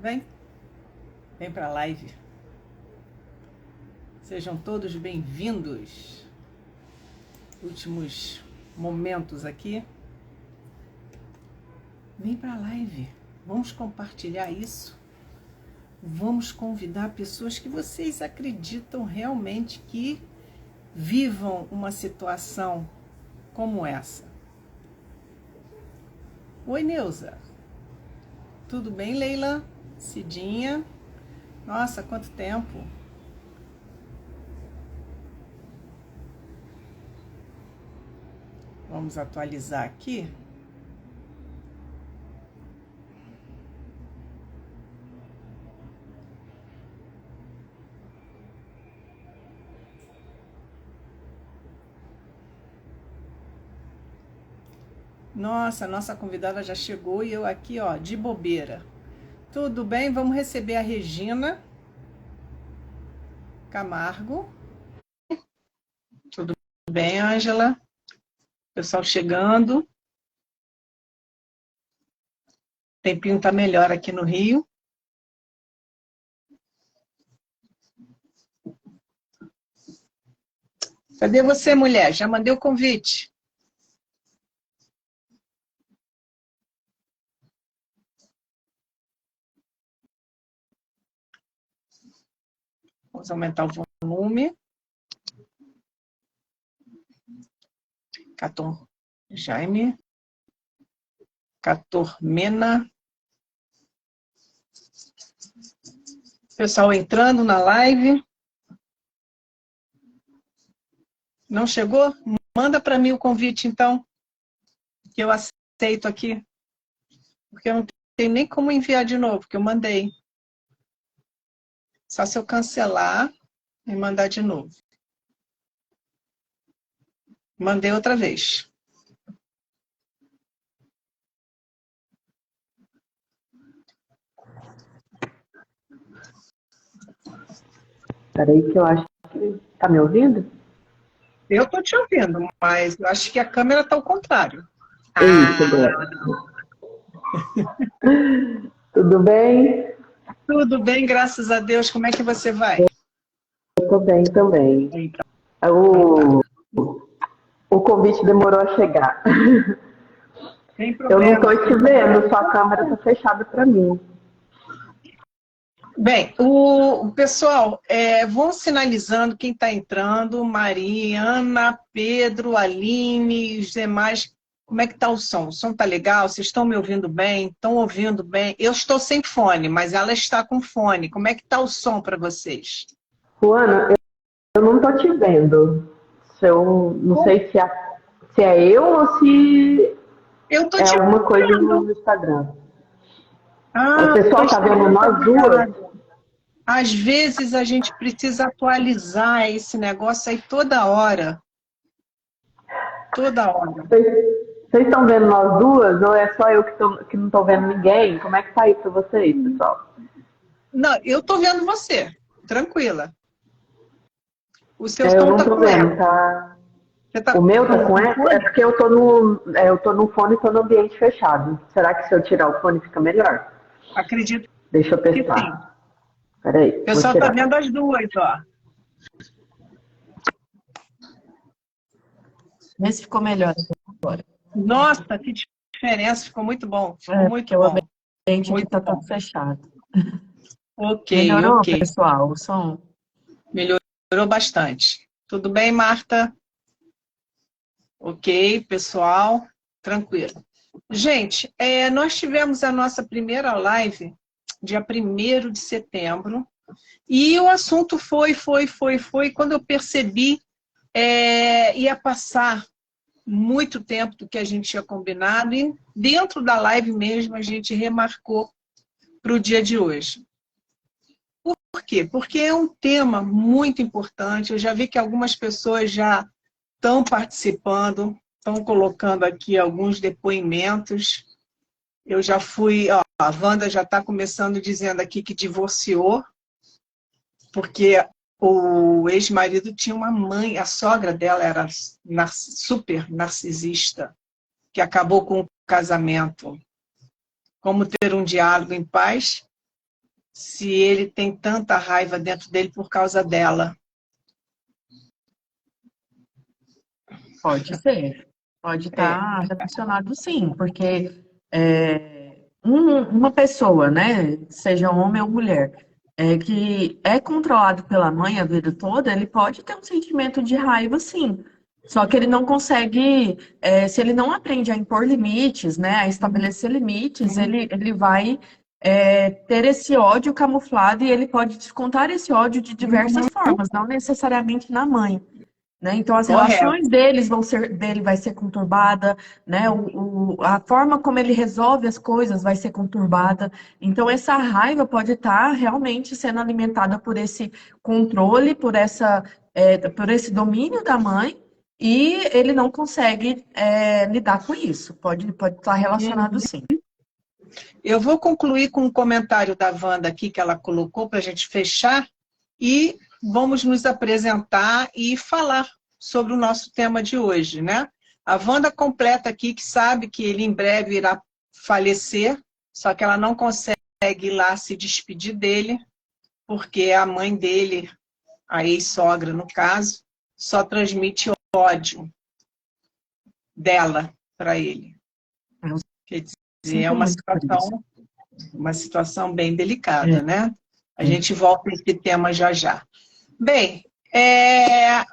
Vem, vem para a live. Sejam todos bem-vindos. Últimos momentos aqui. Vem para a live. Vamos compartilhar isso. Vamos convidar pessoas que vocês acreditam realmente que vivam uma situação como essa. Oi, Neuza. Tudo bem, Leila? Cidinha? Nossa, quanto tempo! Vamos atualizar aqui. Nossa, a nossa convidada já chegou e eu aqui, ó, de bobeira. Tudo bem? Vamos receber a Regina Camargo. Tudo bem, Ângela? Pessoal chegando. O tempinho tá melhor aqui no Rio. Cadê você, mulher? Já mandei o convite. Vamos aumentar o volume. Cator Jaime. Catormena. Pessoal entrando na live. Não chegou? Manda para mim o convite, então, que eu aceito aqui. Porque eu não tenho nem como enviar de novo, porque eu mandei. Só se eu cancelar e mandar de novo. Mandei outra vez. Peraí que eu acho que... Tá me ouvindo? Eu estou te ouvindo, mas eu acho que a câmera está ao contrário. Isso, agora. Tudo bem? Tudo bem, graças a Deus. Como é que você vai? Eu tô bem também. Então tá. O convite demorou a chegar. Sem Eu não problema. tô te vendo, sua câmera tá fechada para mim. Bem, o pessoal, vão sinalizando quem está entrando, Mariana, Pedro, Aline e os demais. Como é que está o som? O som está legal? Vocês estão me ouvindo bem? Estão ouvindo bem? Eu estou sem fone, mas ela está com fone. Como é que está o som para vocês? Juana, eu não tô te vendo. Eu não sei se é eu ou se Eu estou é te alguma coisa vendo. no Instagram. O Ah, pessoal pois tá está vendo muito nós duas? obrigada. Às vezes a gente precisa atualizar esse negócio aí toda hora. Toda hora. Vocês estão vendo nós duas ou é só eu que não tô vendo ninguém? Como é que tá aí pra vocês, pessoal? Não, eu estou vendo você. Tranquila. O seu Eu som não está tô com vendo, eco. tá? Você está O meu tá com com eco? É fone? porque eu tô no fone e tô no ambiente fechado. Será que se eu tirar o fone fica melhor? Acredito Deixa eu que sim. testar. Peraí, O vou pessoal está tirar. vendo as duas, ó. Vê se ficou melhor agora. Nossa, que diferença. Ficou muito bom. Ficou Porque muito o bom. ambiente aqui Muito tá bom. todo fechado. Ok, Melhorou, ok. pessoal, o som? Melhorou bastante. Tudo bem, Marta? Ok, pessoal. Tranquilo. Gente, nós tivemos a nossa primeira live dia 1º de setembro e o assunto foi. Quando eu percebi, ia passar muito tempo do que a gente tinha combinado e dentro da live mesmo a gente remarcou para o dia de hoje. Por quê? Porque é um tema muito importante. Eu já vi que algumas pessoas já estão participando, estão colocando aqui alguns depoimentos. Eu já fui, ó, a Wanda já está começando dizendo aqui que divorciou, porque o ex-marido tinha uma mãe, a sogra dela era super narcisista, que acabou com o casamento. Como ter um diálogo em paz? se ele tem tanta raiva dentro dele por causa dela. Pode ser. Pode estar relacionado sim, porque uma pessoa, né, seja homem ou mulher, que é controlado pela mãe a vida toda, ele pode ter um sentimento de raiva, sim. Só que ele não consegue, se ele não aprende a impor limites, né, a estabelecer limites, ele vai ter esse ódio camuflado e ele pode descontar esse ódio de diversas formas, não necessariamente na mãe. Né? Então, as Correto. relações dele vai ser conturbada, né? A forma como ele resolve as coisas vai ser conturbada. Então, essa raiva pode estar realmente sendo alimentada por esse controle, por esse domínio da mãe, e ele não consegue lidar com isso. Pode estar relacionado sim. Eu vou concluir com um comentário da Wanda aqui que ela colocou para a gente fechar e vamos nos apresentar e falar sobre o nosso tema de hoje, né? A Wanda completa aqui que sabe que ele em breve irá falecer, só que ela não consegue ir lá se despedir dele, porque a mãe dele, a ex-sogra no caso, só transmite ódio dela para ele. Quer dizer, é uma situação bem delicada, né? A gente volta a esse tema já já. Bem,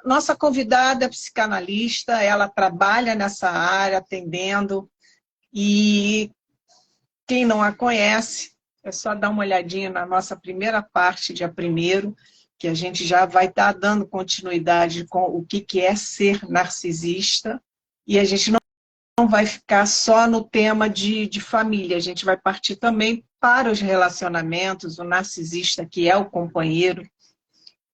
nossa convidada é psicanalista, ela trabalha nessa área, atendendo, e quem não a conhece, é só dar uma olhadinha na nossa primeira parte, dia 1º, que a gente já vai estar dando continuidade com o que é ser narcisista, e a gente não vai ficar só no tema de família, a gente vai partir também para os relacionamentos, o narcisista que é o companheiro,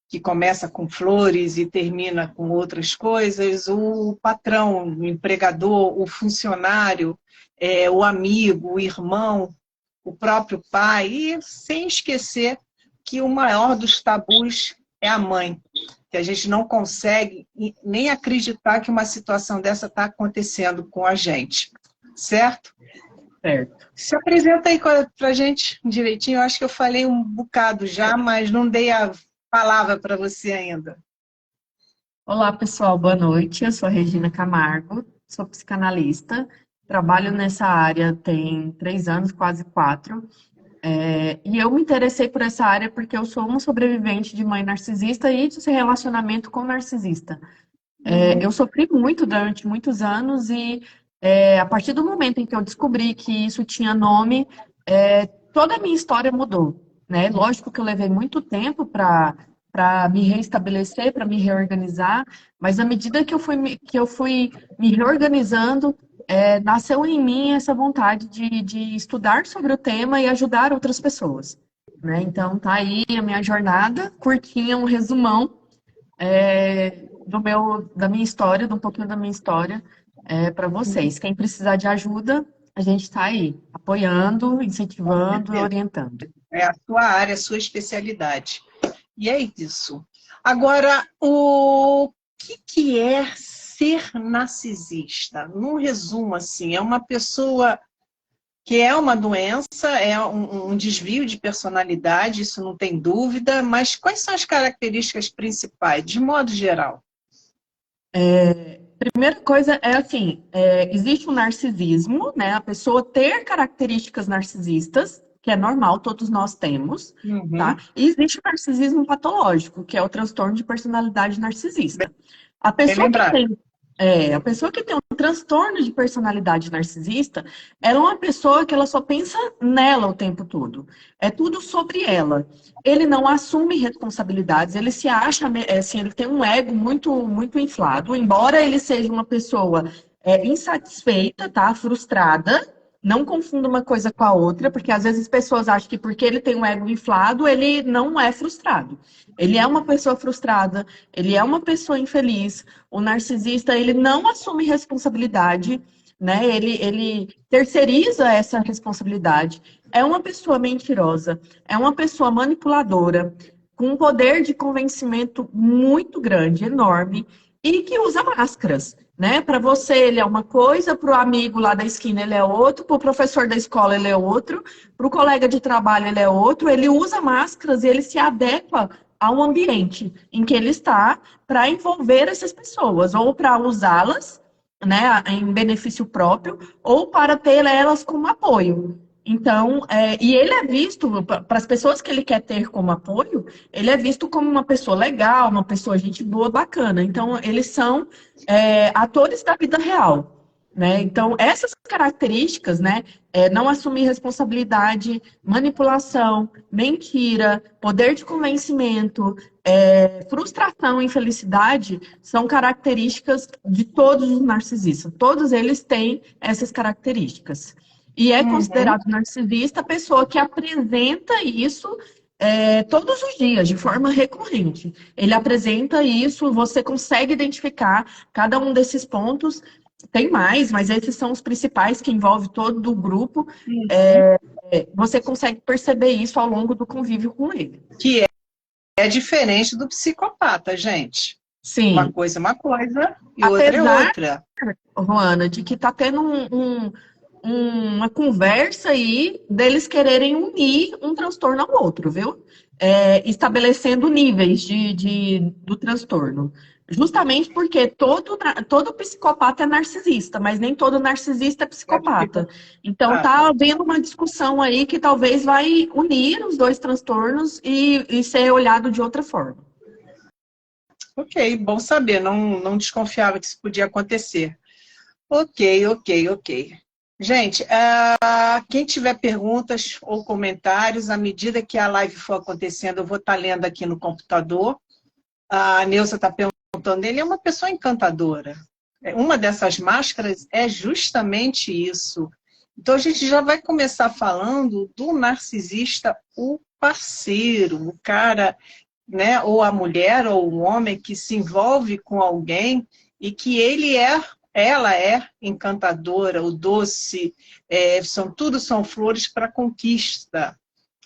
que começa com flores e termina com outras coisas, o patrão, o empregador, o funcionário, o amigo, o irmão, o próprio pai, e sem esquecer que o maior dos tabus é a mãe, que a gente não consegue nem acreditar que uma situação dessa está acontecendo com a gente, certo? Certo. Se apresenta aí para a gente direitinho, eu acho que eu falei um bocado já, mas não dei a palavra para você ainda. Olá, pessoal, boa noite. Eu sou a Regina Camargo, sou psicanalista, trabalho nessa área tem 3 anos, quase 4. E eu me interessei por essa área porque eu sou uma sobrevivente de mãe narcisista e de relacionamento com narcisista. Eu sofri muito durante muitos anos e a partir do momento em que eu descobri que isso tinha nome, toda a minha história mudou, né? Lógico que eu levei muito tempo para me reestabelecer, para me reorganizar, mas à medida que eu fui me reorganizando, nasceu em mim essa vontade de estudar sobre o tema e ajudar outras pessoas, né? Então tá aí a minha jornada, curtinha, um resumão da minha história, de um pouquinho da minha história, para vocês. Quem precisar de ajuda, a gente está aí, apoiando, incentivando e orientando. É a sua área, a sua especialidade. E é isso. Agora, o que é ser narcisista? Num resumo, assim, é uma pessoa que é uma doença, é um desvio de personalidade, isso não tem dúvida, mas quais são as características principais, de modo geral? Primeira coisa é assim, existe um narcisismo, né? A pessoa ter características narcisistas, que é normal, todos nós temos, tá? E existe o narcisismo patológico, que é o transtorno de personalidade narcisista. A pessoa que tem um transtorno de personalidade narcisista, ela é uma pessoa que ela só pensa nela o tempo todo. É tudo sobre ela. Ele não assume responsabilidades, ele se acha, assim, ele tem um ego muito, muito inflado, embora ele seja uma pessoa insatisfeita, tá? Frustrada. Não confunda uma coisa com a outra, porque às vezes as pessoas acham que porque ele tem um ego inflado, ele não é frustrado. Ele é uma pessoa frustrada, ele é uma pessoa infeliz. O narcisista, ele não assume responsabilidade, né? Ele terceiriza essa responsabilidade. É uma pessoa mentirosa, é uma pessoa manipuladora, com um poder de convencimento muito grande, enorme, e que usa máscaras. né? Para você ele é uma coisa, para o amigo lá da esquina ele é outro, para o professor da escola ele é outro, para o colega de trabalho ele é outro. Ele usa máscaras e ele se adequa ao ambiente em que ele está para envolver essas pessoas, ou para usá-las, né, em benefício próprio, ou para ter elas como apoio. Então, e ele é visto, para as pessoas que ele quer ter como apoio, ele é visto como uma pessoa legal, uma pessoa gente boa, bacana. Então, eles são atores da vida real, né? Então, essas características, né, não assumir responsabilidade, manipulação, mentira, poder de convencimento, frustração e infelicidade, são características de todos os narcisistas. Todos eles têm essas características. E é considerado narcisista a pessoa que apresenta isso todos os dias, de forma recorrente. Ele apresenta isso, você consegue identificar cada um desses pontos. Tem mais, mas esses são os principais que envolvem todo o grupo. Você consegue perceber isso ao longo do convívio com ele. Que é diferente do psicopata, gente. Sim. Uma coisa é uma coisa e outra é outra. Ruana, de que está tendo uma conversa aí deles quererem unir um transtorno ao outro, viu? Estabelecendo níveis do transtorno. Justamente porque todo psicopata é narcisista, mas nem todo narcisista é psicopata. Então tá havendo uma discussão aí que talvez vai unir os dois transtornos e ser olhado de outra forma. Ok, bom saber, não desconfiava que isso podia acontecer. Ok. Gente, quem tiver perguntas ou comentários, à medida que a live for acontecendo, eu vou estar lendo aqui no computador. A Neuza está perguntando, ele é uma pessoa encantadora. Uma dessas máscaras é justamente isso. Então, a gente já vai começar falando do narcisista, o parceiro, o cara, né, ou a mulher ou o homem que se envolve com alguém e que ela é encantadora, o doce, são flores para conquista.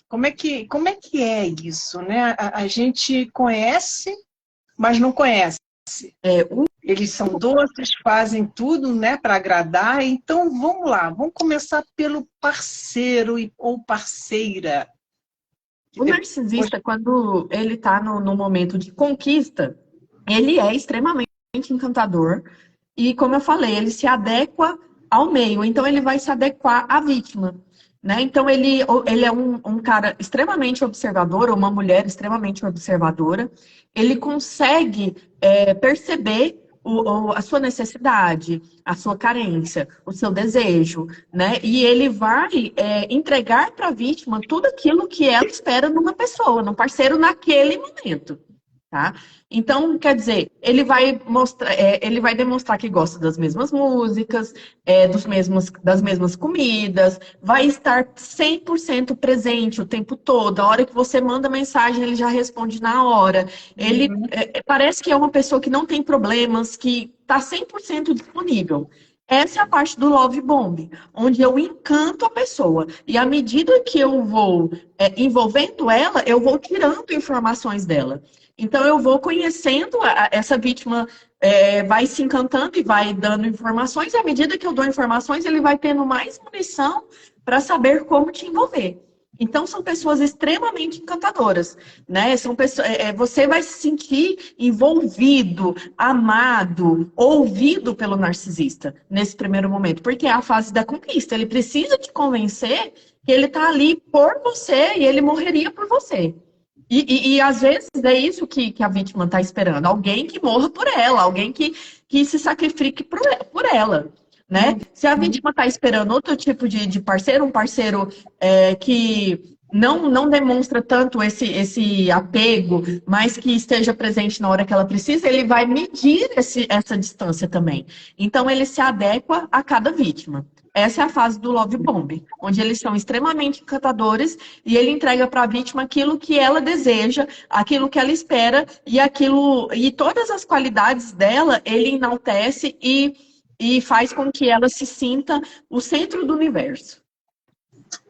Como é que é isso, né? A gente conhece, mas não conhece. Eles são doces, fazem tudo, né, para agradar. Então, vamos lá, vamos começar pelo parceiro ou parceira. O narcisista, quando ele está no momento de conquista, ele é extremamente encantador. E, como eu falei, ele se adequa ao meio. Então, ele vai se adequar à vítima. Né? Então, ele é um cara extremamente observador, ou uma mulher extremamente observadora. Ele consegue perceber a sua necessidade, a sua carência, o seu desejo, né? E ele vai entregar para a vítima tudo aquilo que ela espera numa pessoa, num parceiro naquele momento. Tá? Então, quer dizer, ele vai demonstrar que gosta das mesmas músicas, das mesmas comidas, vai estar 100% presente o tempo todo. A hora que você manda mensagem, ele já responde na hora. Ele parece que é uma pessoa que não tem problemas, que está 100% disponível. Essa é a parte do love bomb, onde eu encanto a pessoa. E à medida que eu vou envolvendo ela, eu vou tirando informações dela. Então, eu vou conhecendo essa vítima, vai se encantando e vai dando informações. E à medida que eu dou informações, ele vai tendo mais munição para saber como te envolver. Então, são pessoas extremamente encantadoras, né? São pessoas, você vai se sentir envolvido, amado, ouvido pelo narcisista nesse primeiro momento, porque é a fase da conquista. Ele precisa te convencer que ele está ali por você e ele morreria por você. E às vezes é isso que a vítima está esperando. Alguém que morra por ela, alguém que se sacrifique por ela. Né? Se a vítima está esperando outro tipo de parceiro, um parceiro que não demonstra tanto esse apego, mas que esteja presente na hora que ela precisa, ele vai medir essa distância também. Então, ele se adequa a cada vítima. Essa é a fase do love bomb, onde eles são extremamente encantadores e ele entrega para a vítima aquilo que ela deseja, aquilo que ela espera e todas as qualidades dela ele enaltece e faz com que ela se sinta o centro do universo.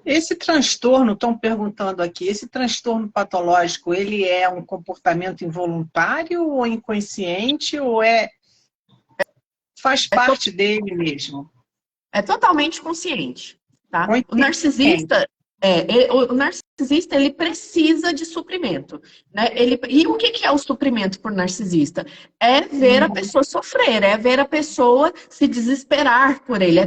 Esse transtorno, estão perguntando aqui, esse transtorno patológico, ele é um comportamento involuntário ou inconsciente ou faz parte dele mesmo? É totalmente consciente, tá? Muito O narcisista, o narcisista, ele precisa de suprimento, né? E o que é o suprimento por narcisista? É ver a pessoa sofrer, é ver a pessoa se desesperar por ele,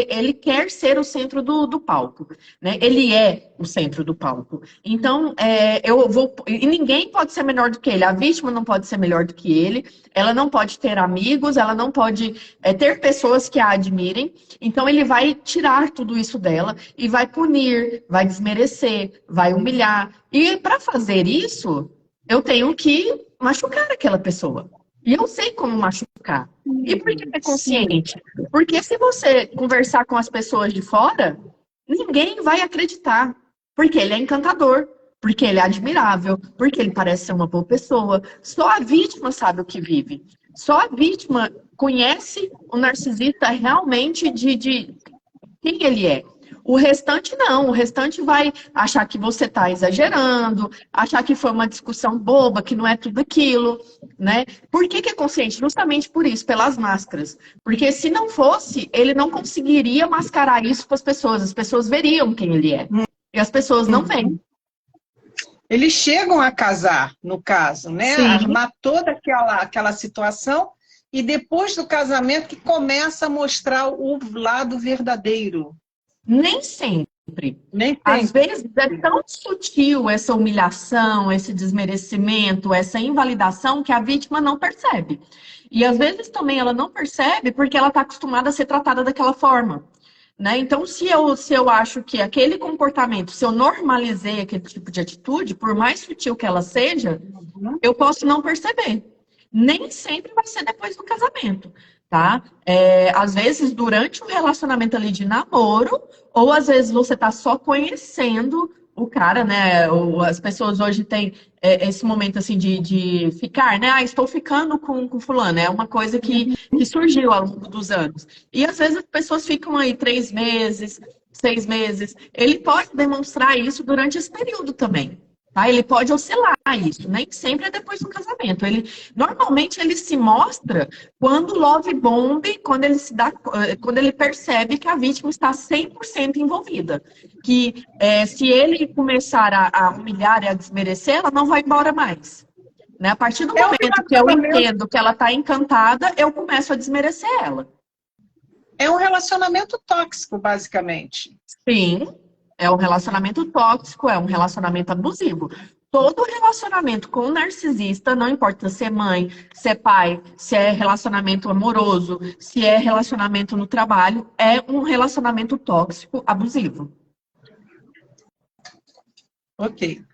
ele quer ser o centro do palco, né? Ele é o centro do palco. Então, e ninguém pode ser melhor do que ele, a vítima não pode ser melhor do que ele, ela não pode ter amigos, ela não pode ter pessoas que a admirem, então ele vai tirar tudo isso dela e vai punir, vai desmerecer, vai humilhar. E para fazer isso, eu tenho que machucar aquela pessoa. E eu sei como machucar. E por que é consciente? Porque se você conversar com as pessoas de fora, ninguém vai acreditar. Porque ele é encantador, porque ele é admirável, porque ele parece ser uma boa pessoa. Só a vítima sabe o que vive. Só a vítima conhece o narcisista realmente de quem ele é. O restante não, o restante vai achar que você está exagerando, achar que foi uma discussão boba, que não é tudo aquilo, né? Por que é consciente? Justamente por isso, pelas máscaras. Porque se não fosse, ele não conseguiria mascarar isso para as pessoas veriam quem ele é. E as pessoas não veem. Eles chegam a casar, no caso, né? Sim. Armar toda aquela situação e depois do casamento que começa a mostrar o lado verdadeiro. Nem sempre. Nem sempre. Às vezes é tão sutil essa humilhação, esse desmerecimento, essa invalidação que a vítima não percebe. E às vezes também ela não percebe porque ela está acostumada a ser tratada daquela forma. Né? Então, se eu acho que aquele comportamento, se eu normalizei aquele tipo de atitude, por mais sutil que ela seja, eu posso não perceber. Nem sempre vai ser depois do casamento, tá? Às vezes, durante um relacionamento ali de namoro, ou às vezes você tá só conhecendo o cara, né? As pessoas hoje têm esse momento assim de ficar, né? Estou ficando com fulano. É uma coisa que surgiu ao longo dos anos. E às vezes as pessoas ficam aí 3 meses, 6 meses. Ele pode demonstrar isso durante esse período também. Tá? Ele pode oscilar isso, nem sempre é depois do casamento. Normalmente ele se mostra quando love bomb, quando ele percebe que a vítima está 100% envolvida. Que se ele começar a humilhar e a desmerecer, ela não vai embora mais. Né? A partir do momento que eu entendo que ela está encantada, eu começo a desmerecer ela. É um relacionamento tóxico, basicamente. Sim. É um relacionamento tóxico, é um relacionamento abusivo. Todo relacionamento com um narcisista, não importa se é mãe, se é pai, se é relacionamento amoroso, se é relacionamento no trabalho, é um relacionamento tóxico, abusivo. Ok.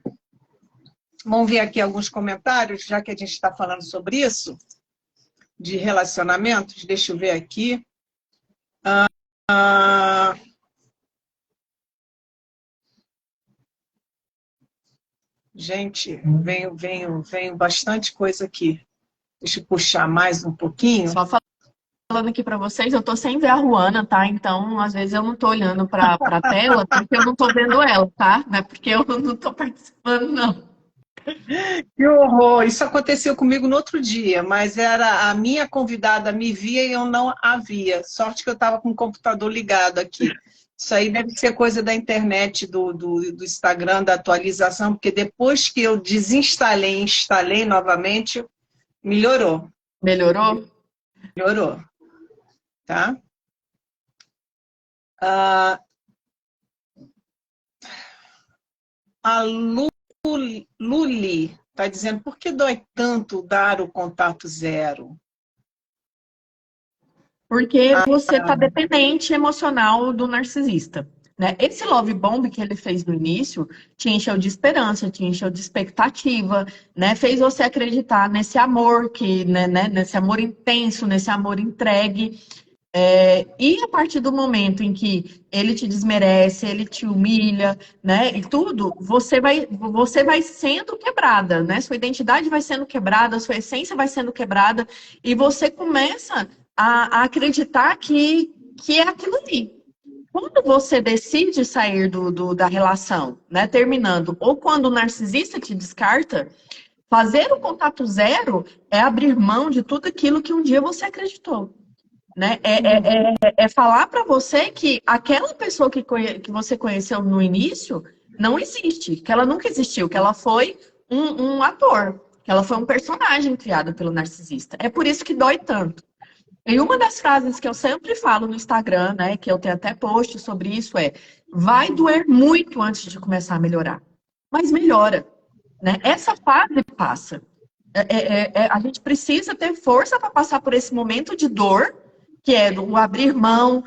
Vamos ver aqui alguns comentários, já que a gente está falando sobre isso, de relacionamentos. Deixa eu ver aqui. Gente, venho bastante coisa aqui. Deixa eu puxar mais um pouquinho. Só falando aqui para vocês, eu tô sem ver a Ruana, tá? Então, às vezes eu não tô olhando para a tela porque eu não tô vendo ela, tá? Não é porque eu não tô participando, não. Que horror! Isso aconteceu comigo no outro dia, mas era a minha convidada me via e eu não a via. Sorte que eu estava com o computador ligado aqui. Isso aí deve ser coisa da internet, do Instagram, da atualização, porque depois que eu desinstalei e instalei novamente, melhorou. Melhorou? Melhorou. Tá? A Luli está dizendo, por que dói tanto dar o contato zero? Porque você está dependente emocional do narcisista. Né? Esse love bomb que ele fez no início te encheu de esperança, te encheu de expectativa, né? Fez você acreditar nesse amor, nesse amor intenso, nesse amor entregue. E a partir do momento em que ele te desmerece, ele te humilha, né? E tudo, você vai sendo quebrada, né? Sua identidade vai sendo quebrada, sua essência vai sendo quebrada, e você começa a acreditar que é aquilo ali. Quando você decide sair da relação, né, terminando, ou quando o narcisista te descarta, fazer o contato zero é abrir mão de tudo aquilo que um dia você acreditou. né? É falar para você que aquela pessoa que você conheceu no início não existe, que ela nunca existiu, que ela foi um ator, que ela foi um personagem criado pelo narcisista. É por isso que dói tanto. E uma das frases que eu sempre falo no Instagram, né, que eu tenho até post sobre isso, vai doer muito antes de começar a melhorar. Mas melhora, né? Essa fase passa. A gente precisa ter força para passar por esse momento de dor, que é o abrir mão,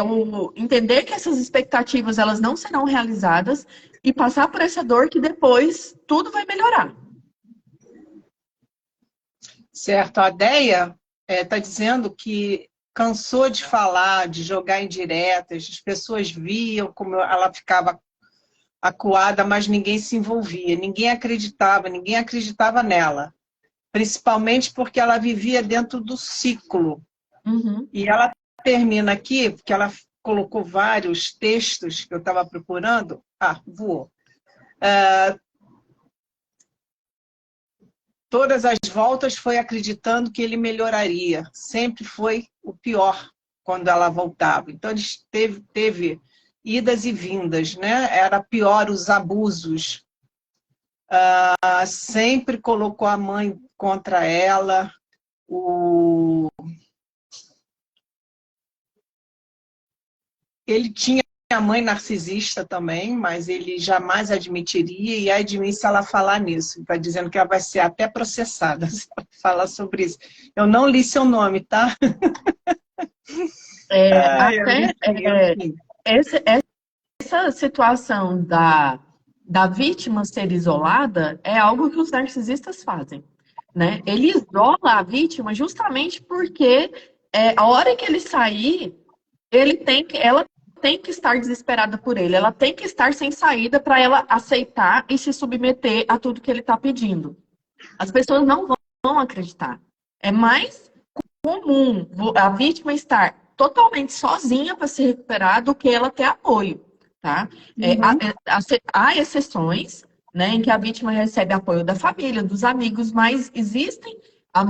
o entender que essas expectativas elas não serão realizadas e passar por essa dor que depois tudo vai melhorar. Certo. A Deia está dizendo que cansou de falar, de jogar indiretas, as pessoas viam como ela ficava acuada, mas ninguém se envolvia, ninguém acreditava nela, principalmente porque ela vivia dentro do ciclo. Uhum. E ela termina aqui, porque ela colocou vários textos que eu estava procurando. Voou. Todas as voltas foi acreditando que ele melhoraria. Sempre foi o pior quando ela voltava. Então, ele teve idas e vindas, né? Era pior os abusos. Sempre colocou a mãe contra ela. Ele tinha a mãe narcisista também, mas ele jamais admitiria, e ai de mim se ela falar nisso. Está dizendo que ela vai ser até processada se ela falar sobre isso. Eu não li seu nome, tá? Essa situação da vítima ser isolada é algo que os narcisistas fazem, né? Ele isola a vítima justamente porque a hora que ele sair, ela tem que estar desesperada por ele, ela tem que estar sem saída para ela aceitar e se submeter a tudo que ele está pedindo. As pessoas não vão acreditar. É mais comum a vítima estar totalmente sozinha para se recuperar do que ela ter apoio, tá? Há exceções, né, em que a vítima recebe apoio da família, dos amigos, mas existem a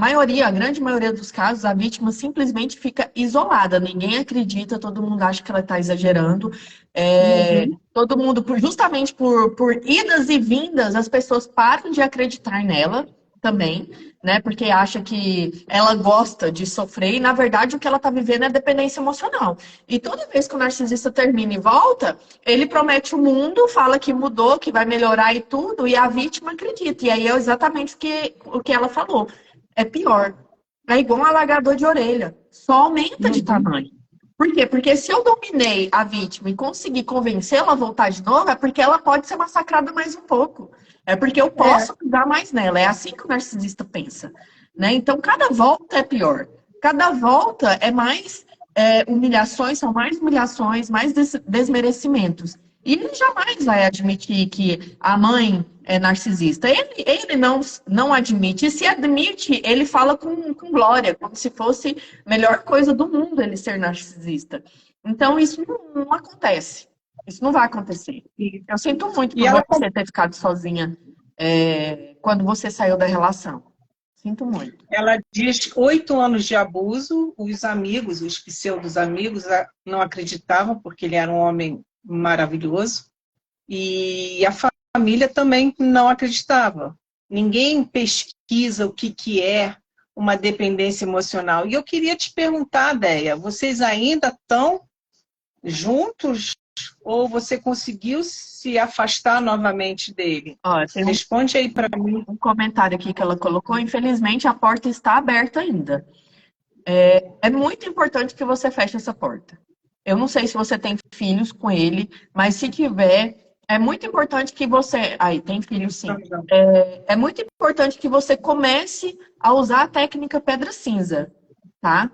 grande maioria dos casos, a vítima simplesmente fica isolada. Ninguém acredita, todo mundo acha que ela está exagerando. Todo mundo, justamente por idas e vindas, as pessoas param de acreditar nela também, né? Porque acha que ela gosta de sofrer e, na verdade, o que ela está vivendo é dependência emocional. E toda vez que o narcisista termina e volta, ele promete o mundo, fala que mudou, que vai melhorar e tudo, e a vítima acredita. E aí é exatamente o que ela falou. É pior. É igual um alagador de orelha. Só aumenta de tamanho. Por quê? Porque se eu dominei a vítima e conseguir convencê-la a voltar de novo, é porque ela pode ser massacrada mais um pouco. É porque eu posso cuidar mais nela. É assim que o narcisista pensa, né? Então, cada volta é pior. Cada volta é mais humilhações, são mais humilhações, mais desmerecimentos. E ele jamais vai admitir que a mãe é narcisista. Ele não admite. E se admite, ele fala com glória, como se fosse a melhor coisa do mundo ele ser narcisista. Então, isso não acontece. Isso não vai acontecer. Eu sinto muito por você ter ficado sozinha quando você saiu da relação. Sinto muito. Ela diz 8 anos de abuso, os amigos, os pseudos amigos, não acreditavam, porque ele era um homem maravilhoso, e a família também não acreditava. Ninguém pesquisa o que é uma dependência emocional. E eu queria te perguntar, Deia, vocês ainda estão juntos ou você conseguiu se afastar novamente dele? Responde aí para mim. Um comentário aqui que ela colocou. Infelizmente, a porta está aberta ainda. É muito importante que você feche essa porta. Eu não sei se você tem filhos com ele, mas se tiver, é muito importante que você... tem filho sim. É muito importante que você comece a usar a técnica pedra cinza, tá?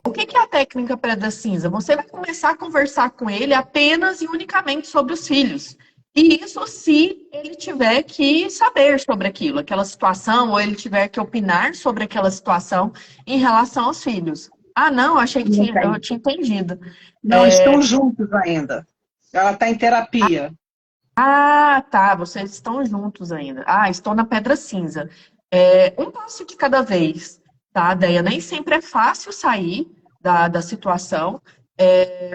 O que é a técnica pedra cinza? Você vai começar a conversar com ele apenas e unicamente sobre os filhos. E isso se ele tiver que saber sobre aquilo, aquela situação, ou ele tiver que opinar sobre aquela situação em relação aos filhos. Não, achei que eu tinha entendido. Não, estão juntos ainda. Ela está em terapia. Tá, vocês estão juntos ainda. Estou na pedra cinza. Um passo de cada vez, tá, Deia? Nem sempre é fácil sair, da situação.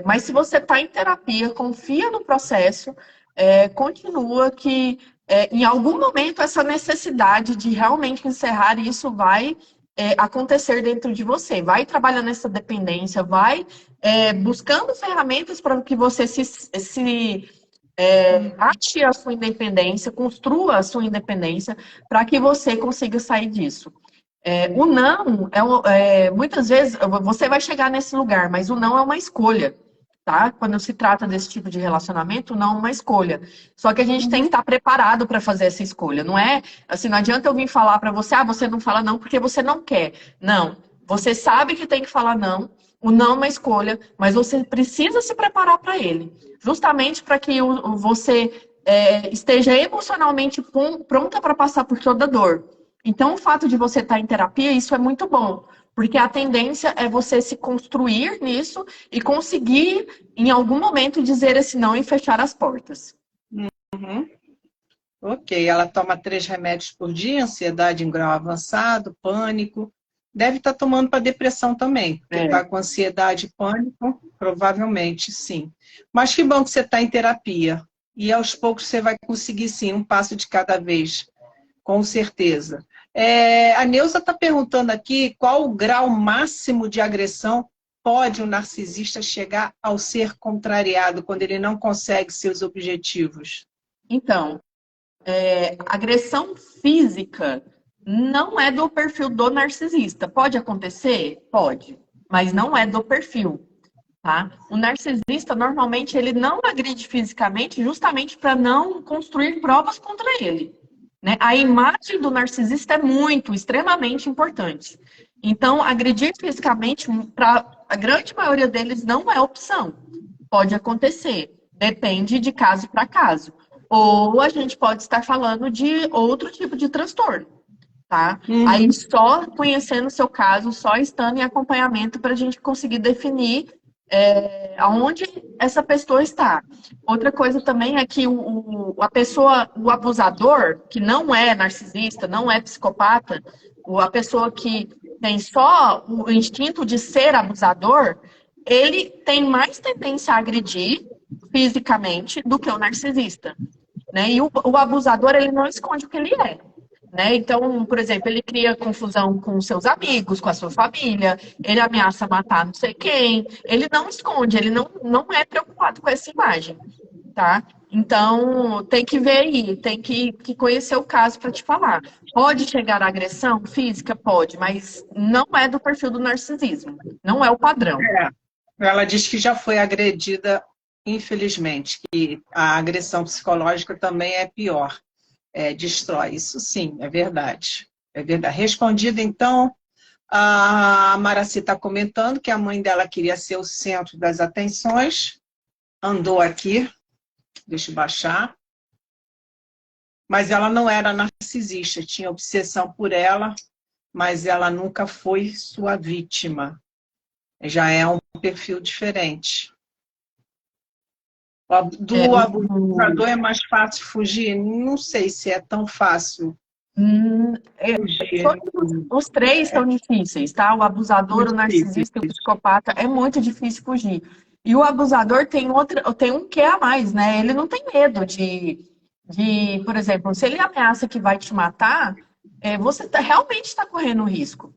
Mas se você está em terapia, confia no processo, continua que em algum momento essa necessidade de realmente encerrar isso vai acontecer dentro de você. Vai trabalhando essa dependência, vai buscando ferramentas para que você ache a sua independência, construa a sua independência para que você consiga sair disso. O não, muitas vezes, você vai chegar nesse lugar, mas o não é uma escolha, tá? Quando se trata desse tipo de relacionamento, o não é uma escolha. Só que a gente tem que estar preparado para fazer essa escolha. Não é, assim, não adianta eu vir falar para você, você não fala não porque você não quer. Não, você sabe que tem que falar não, o não é uma escolha, mas você precisa se preparar para ele. Justamente para que você esteja emocionalmente pronta para passar por toda dor. Então, o fato de você estar em terapia, isso é muito bom, porque a tendência é você se construir nisso e conseguir, em algum momento, dizer esse não e fechar as portas. Uhum. Ok, ela toma 3 remédios por dia, ansiedade em grau avançado, pânico. Deve estar tomando para depressão também, porque está com ansiedade e pânico, provavelmente, sim. Mas que bom que você está em terapia. E aos poucos você vai conseguir, sim, um passo de cada vez. Com certeza. A Neuza está perguntando aqui qual o grau máximo de agressão pode um narcisista chegar ao ser contrariado quando ele não consegue seus objetivos? Então, agressão física não é do perfil do narcisista. Pode acontecer? Pode, mas não é do perfil. Tá? O narcisista, normalmente, ele não agride fisicamente justamente para não construir provas contra ele. Né? A imagem do narcisista é extremamente importante. Então, agredir fisicamente, para a grande maioria deles, não é opção. Pode acontecer, depende de caso para caso. Ou a gente pode estar falando de outro tipo de transtorno, tá? Aí, só conhecendo o seu caso, só estando em acompanhamento para a gente conseguir definir aonde essa pessoa está. Outra coisa também é que o abusador, que não é narcisista, não é psicopata, a pessoa que tem só o instinto de ser abusador, ele tem mais tendência a agredir fisicamente do que o narcisista. Né? E o abusador, ele não esconde o que ele é. Né? Então, por exemplo, ele cria confusão com seus amigos, com a sua família, ele ameaça matar não sei quem, ele não esconde, ele não é preocupado com essa imagem, tá? Então, tem que ver aí, tem que conhecer o caso para te falar. Pode chegar à agressão física? Pode, mas não é do perfil do narcisismo, não é o padrão. Ela diz que já foi agredida, infelizmente, que a agressão psicológica também é pior. Destrói. Isso sim, é verdade. É verdade. Respondida, então, a Maraci está comentando que a mãe dela queria ser o centro das atenções. Andou aqui. Deixa eu baixar. Mas ela não era narcisista, tinha obsessão por ela, mas ela nunca foi sua vítima. Já é um perfil diferente. Do abusador é mais fácil fugir? Não sei se é tão fácil fugir. Os três são difíceis, tá? O abusador, o narcisista e o psicopata é muito difícil fugir. E o abusador tem um quê a mais, né? Ele não tem medo por exemplo, se ele ameaça que vai te matar, você realmente está correndo risco,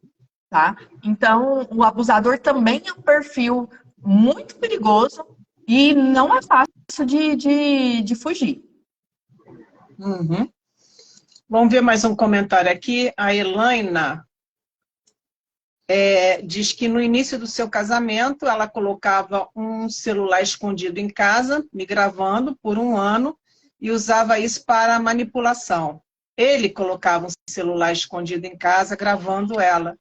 tá? Então, o abusador também é um perfil muito perigoso e não é fácil de fugir. Uhum. Vamos ver mais um comentário aqui. A Elaina diz que no início do seu casamento ela colocava um celular escondido em casa, me gravando por 1 ano, e usava isso para manipulação. Ele colocava um celular escondido em casa, gravando ela,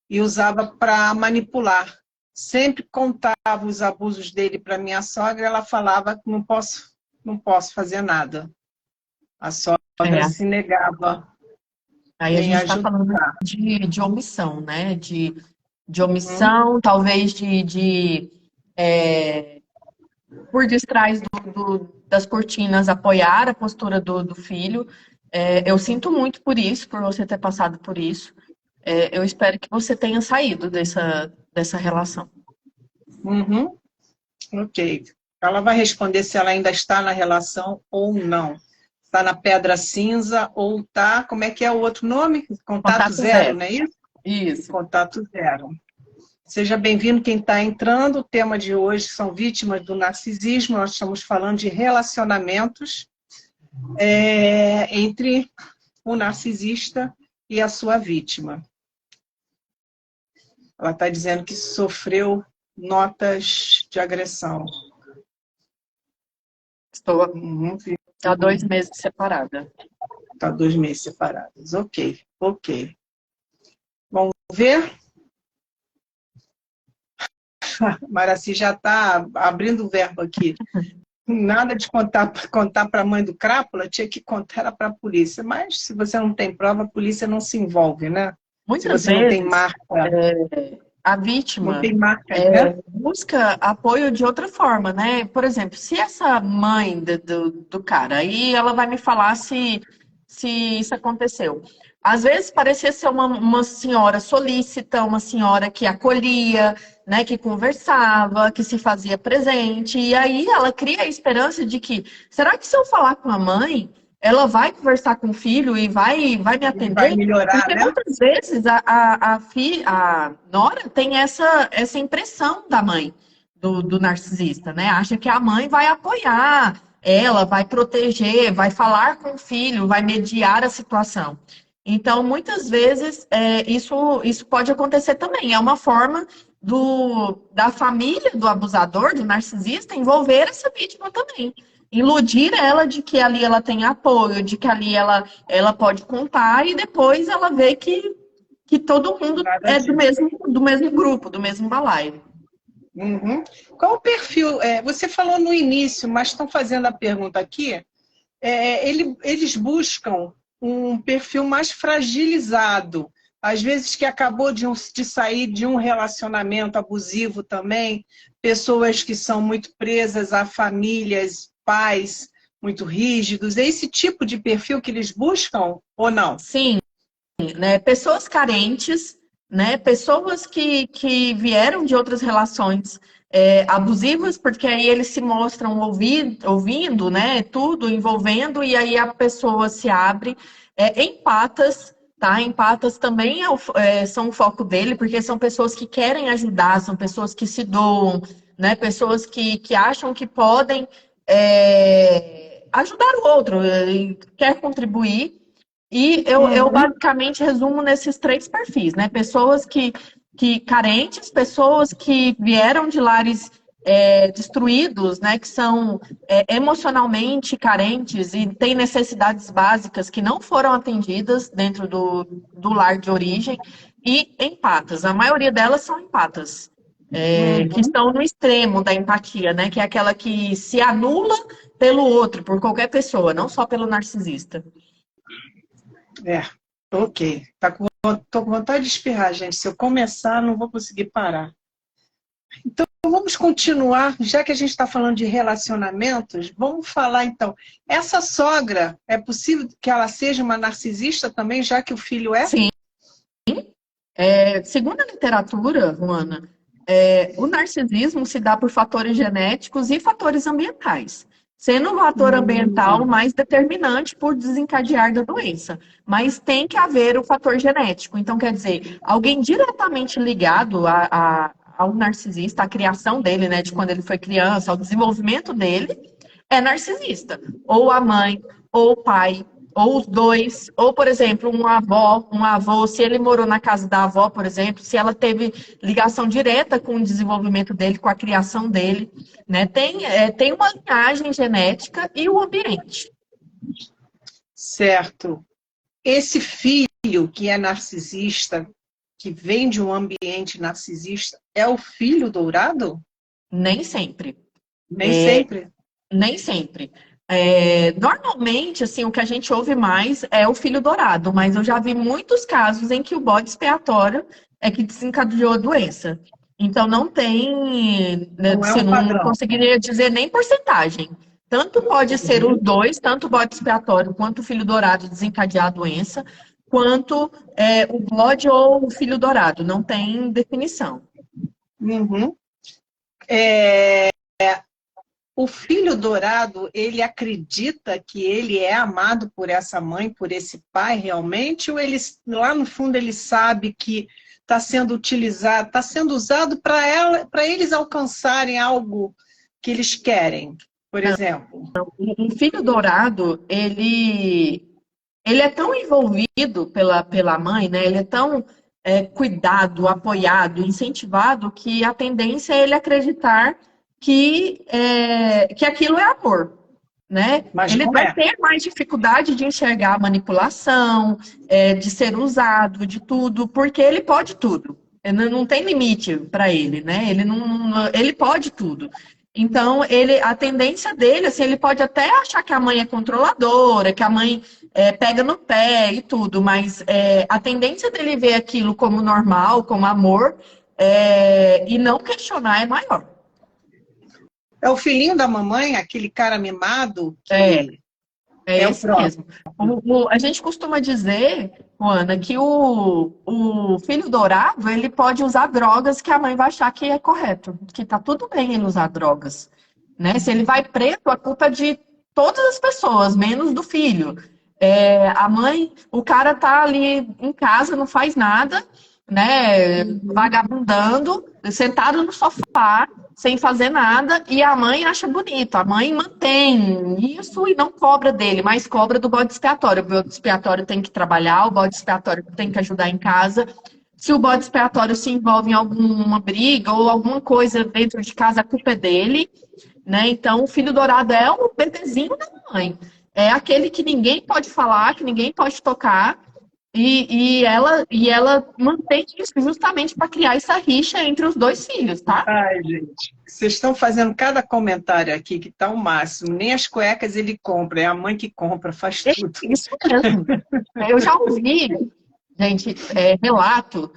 e usava para manipular. Sempre contava os abusos dele para minha sogra, ela falava que não posso fazer nada. A sogra se negava. Aí a gente está falando de omissão, né? De omissão, talvez por detrás das cortinas, apoiar a postura do filho. Eu sinto muito por isso, por você ter passado por isso. Eu espero que você tenha saído dessa relação. Uhum. Ok. Ela vai responder se ela ainda está na relação ou não. Está na pedra cinza ou está... Como é que é o outro nome? Contato zero, não é isso? Isso. Contato zero. Seja bem-vindo quem está entrando. O tema de hoje são vítimas do narcisismo. Nós estamos falando de relacionamentos entre o narcisista e a sua vítima. Ela está dizendo que sofreu notas de agressão. Estou há 2 meses separada. Está 2 meses separados. Ok, ok. Vamos ver? Maraci já está abrindo o verbo aqui. Nada de contar para a mãe do crápula, tinha que contar para a polícia. Mas se você não tem prova, a polícia não se envolve, né? Muitas se você vezes, não tem marca. A vítima não tem marca, né? busca apoio de outra forma, né? Por exemplo, se essa mãe do cara, aí ela vai me falar se isso aconteceu. Às vezes parecia ser uma senhora solícita, uma senhora que acolhia, né, que conversava, que se fazia presente. E aí ela cria a esperança de que, será que se eu falar com a mãe, ela vai conversar com o filho e vai me atender? Vai melhorar, porque né? muitas vezes a nora tem essa impressão da mãe do narcisista, né? Acha que a mãe vai apoiar ela, vai proteger, vai falar com o filho, vai mediar a situação. Então, muitas vezes, isso pode acontecer também. É uma forma da família do abusador, do narcisista, envolver essa vítima também. Iludir ela de que ali ela tem apoio, de que ali ela pode contar, e depois ela vê que todo mundo é do mesmo grupo, do mesmo balaio. Uhum. Qual o perfil? Você falou no início, mas estão fazendo a pergunta aqui. Eles buscam um perfil mais fragilizado, às vezes que acabou de sair de um relacionamento abusivo também, pessoas que são muito presas a famílias, pais muito rígidos. É esse tipo de perfil que eles buscam ou não? Sim, né? Pessoas carentes, né? Pessoas que vieram de outras relações abusivas, porque aí eles se mostram ouvindo, né? Tudo envolvendo, e aí a pessoa se abre. Empatas, tá? Empatas também são o foco dele, porque são pessoas que querem ajudar, são pessoas que se doam, né? Pessoas que acham que podem ajudar o outro, quer contribuir. E eu basicamente resumo nesses 3 perfis, né? Pessoas que carentes, pessoas que vieram de lares destruídos, né? Que são emocionalmente carentes e têm necessidades básicas que não foram atendidas dentro do lar de origem, e empatas. A maioria delas são empatas, que estão no extremo da empatia, né? Que é aquela que se anula pelo outro, por qualquer pessoa, não só pelo narcisista. Ok. Tô com vontade de espirrar, gente. Se eu começar, não vou conseguir parar. Então, vamos continuar. Já que a gente está falando de relacionamentos, vamos falar, então. Essa sogra, é possível que ela seja uma narcisista também, já que o filho é? Sim. Segundo a literatura, Juana, o narcisismo se dá por fatores genéticos e fatores ambientais, sendo o fator ambiental mais determinante por desencadear da doença. Mas tem que haver o fator genético. Então, quer dizer, alguém diretamente ligado ao narcisista, à criação dele, né, de quando ele foi criança, ao desenvolvimento dele, é narcisista. Ou a mãe, ou o pai, ou os dois, ou, por exemplo, um avô, se ele morou na casa da avó, por exemplo, se ela teve ligação direta com o desenvolvimento dele, com a criação dele, né? Tem uma linhagem genética e o ambiente. Certo. Esse filho que é narcisista, que vem de um ambiente narcisista, é o filho dourado? Nem sempre. Nem sempre? Nem sempre. Normalmente, assim, o que a gente ouve mais é o filho dourado, mas eu já vi muitos casos em que o bode expiatório é que desencadeou a doença. Então, não tem, não conseguiria dizer nem porcentagem. Tanto pode ser os dois, tanto o bode expiatório quanto o filho dourado desencadear a doença, quanto o bode ou o filho dourado. Não tem definição. Uhum. É, o filho dourado, ele acredita que ele é amado por essa mãe, por esse pai realmente, ou ele, lá no fundo ele sabe que está sendo utilizado, está sendo usado para eles alcançarem algo que eles querem, por exemplo? Um filho dourado, ele é tão envolvido pela mãe, né? Ele é tão cuidado, apoiado, incentivado, que a tendência é ele acreditar que aquilo é amor, né? Mas Ele não vai é. ter mais dificuldade de enxergar a manipulação, de ser usado, de tudo, porque ele pode tudo. Não tem limite para ele, né? Ele pode tudo. Então, a tendência dele, assim, ele pode até achar que a mãe é controladora, que a mãe pega no pé e tudo, mas a tendência dele ver aquilo como normal, como amor, e não questionar é maior. É o filhinho da mamãe, aquele cara mimado que É o esse próximo. mesmo. A gente costuma dizer, Ana, que o filho dourado, ele pode usar drogas que a mãe vai achar que é correto, que tá tudo bem ele usar drogas, né? Se ele vai preso, a culpa é de todas as pessoas, menos do filho. A mãe, o cara tá ali em casa, não faz nada, né? Vagabundando, sentado no sofá, sem fazer nada, e a mãe acha bonito. A mãe mantém isso e não cobra dele, mas cobra do bode expiatório. O bode expiatório tem que trabalhar, o bode expiatório tem que ajudar em casa. Se o bode expiatório se envolve em alguma briga ou alguma coisa dentro de casa, a culpa é dele, né? Então, o filho dourado é o bebezinho da mãe. É aquele que ninguém pode falar, que ninguém pode tocar, e ela mantém isso justamente para criar essa rixa entre os dois filhos, tá? Ai, gente, vocês estão fazendo cada comentário aqui que tá o máximo. Nem as cuecas ele compra, é a mãe que compra, faz tudo. Isso mesmo. Eu já ouvi, gente, relato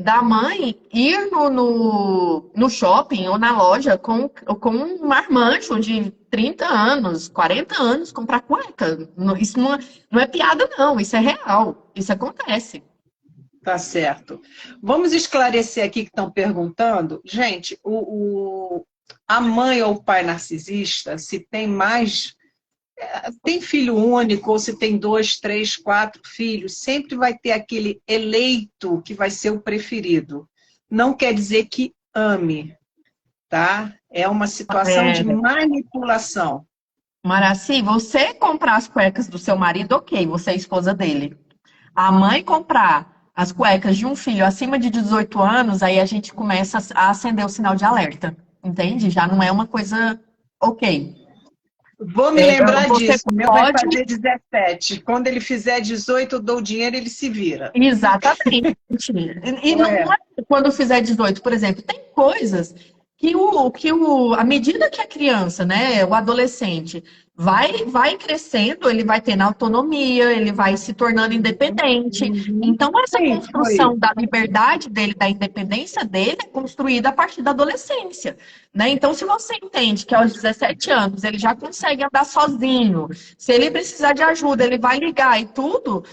da mãe ir no shopping ou na loja com um marmanjo de 30 anos, 40 anos, comprar cueca. Isso não é piada, não. Isso é real. Isso acontece. Tá certo. Vamos esclarecer aqui que estão perguntando. Gente, a mãe ou o pai narcisista, se tem mais... Tem filho único, ou se tem 2, 3, 4 filhos, sempre vai ter aquele eleito que vai ser o preferido. Não quer dizer que ame, tá? É uma situação de manipulação. Maraci, você comprar as cuecas do seu marido, ok, você é esposa dele. A mãe comprar as cuecas de um filho acima de 18 anos, aí a gente começa a acender o sinal de alerta, entende? Já não é uma coisa ok. Vou me lembrar disso. Pode... Meu vai fazer 17. Quando ele fizer 18, eu dou o dinheiro, ele se vira. Exatamente. E não é quando fizer 18, por exemplo, tem coisas que à medida que a criança, né, o adolescente, vai crescendo, ele vai tendo autonomia, ele vai se tornando independente. Então, essa construção da liberdade dele, da independência dele, é construída a partir da adolescência, né? Então, se você entende que aos 17 anos ele já consegue andar sozinho, se ele precisar de ajuda, ele vai ligar e tudo,